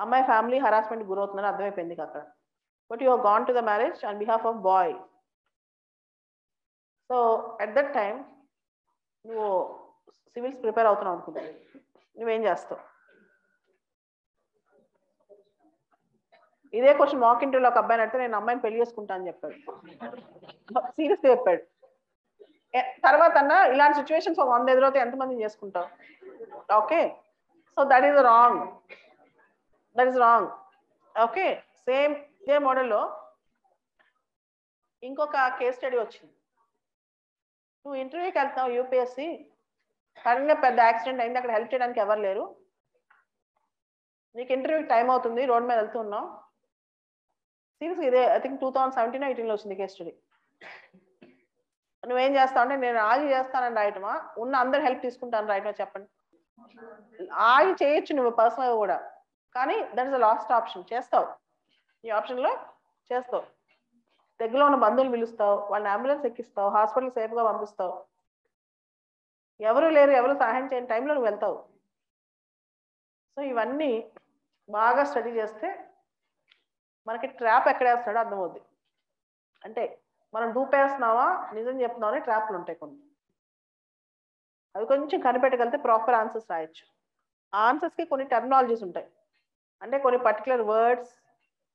అమ్మాయి ఫ్యామిలీ హరాస్మెంట్ గురవుతుందని అర్థమైపోయింది అక్కడ. But you have gone to the marriage on behalf of boy. So at that time నువ్వు సివిల్స్ ప్రిపేర్ అవుతున్నావు అనుకుంటా, నువ్వేం చేస్తావు? ఇదే క్వశ్చన్ మాక్ ఇంటర్వ్యూలో ఒక అబ్బాయిని అంటే నేను అమ్మాయిని పెళ్లి చేసుకుంటా అని చెప్పాడు, సీరియస్గా చెప్పాడు. తర్వాత అన్న ఇలాంటి సిచ్యువేషన్స్ 100 ఎదురైతే ఎంతమందిని చేసుకుంటావు? Okay, so that is wrong, that is wrong. Okay, same ఇదే మోడల్లో ఇంకొక కేస్ స్టడీ వచ్చింది. నువ్వు ఇంటర్వ్యూకి వెళ్తావు యూపీఎస్సి, సడన్గా పెద్ద యాక్సిడెంట్ అయింది, అక్కడ హెల్ప్ చేయడానికి ఎవరు లేరు, నీకు ఇంటర్వ్యూకి టైం అవుతుంది, రోడ్ మీద వెళ్తున్నావు. సీరియస్గా ఇదే ఐ థింక్ 2017-18లో వచ్చింది కేస్ స్టడీ. నువ్వేం చేస్తావు అంటే నేను ఆగి చేస్తానని రాయటమా, ఉన్న అందరు హెల్ప్ తీసుకుంటాను రాయటమా చెప్పండి? ఆగి చేయొచ్చు నువ్వు పర్సనల్గా కూడా, కానీ that is the last option. చేస్తావు, ఈ ఆప్షన్లో చేస్తావు. దగ్గరలో ఉన్న బంధువులు పిలుస్తావు, వాళ్ళని అంబులెన్స్ ఎక్కిస్తావు, హాస్పిటల్ సేఫ్గా పంపిస్తావు, ఎవరు లేరు, ఎవరు సహాయం చేయని టైంలో నువ్వు వెళ్తావు. సో ఇవన్నీ బాగా స్టడీ చేస్తే మనకి ట్రాప్ ఎక్కడ వేస్తాడో అర్థమవుద్ది. అంటే మనం దూపేస్తున్నావా నిజం చెప్తున్నామని ట్రాప్లు ఉంటాయి కొన్ని, అవి కొంచెం కనిపెట్టగలిగితే ప్రాపర్ ఆన్సర్స్ రాయొచ్చు. ఆ ఆన్సర్స్కి కొన్ని టెర్మినాలజీస్ ఉంటాయి, అంటే కొన్ని పర్టికులర్ వర్డ్స్,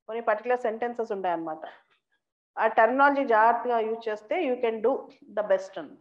కొన్ని పర్టికులర్ సెంటెన్సెస్ ఉంటాయి అన్నమాట. ఆ టెర్మినాలజీ జాగ్రత్తగా యూజ్ చేస్తే you can do the best అని.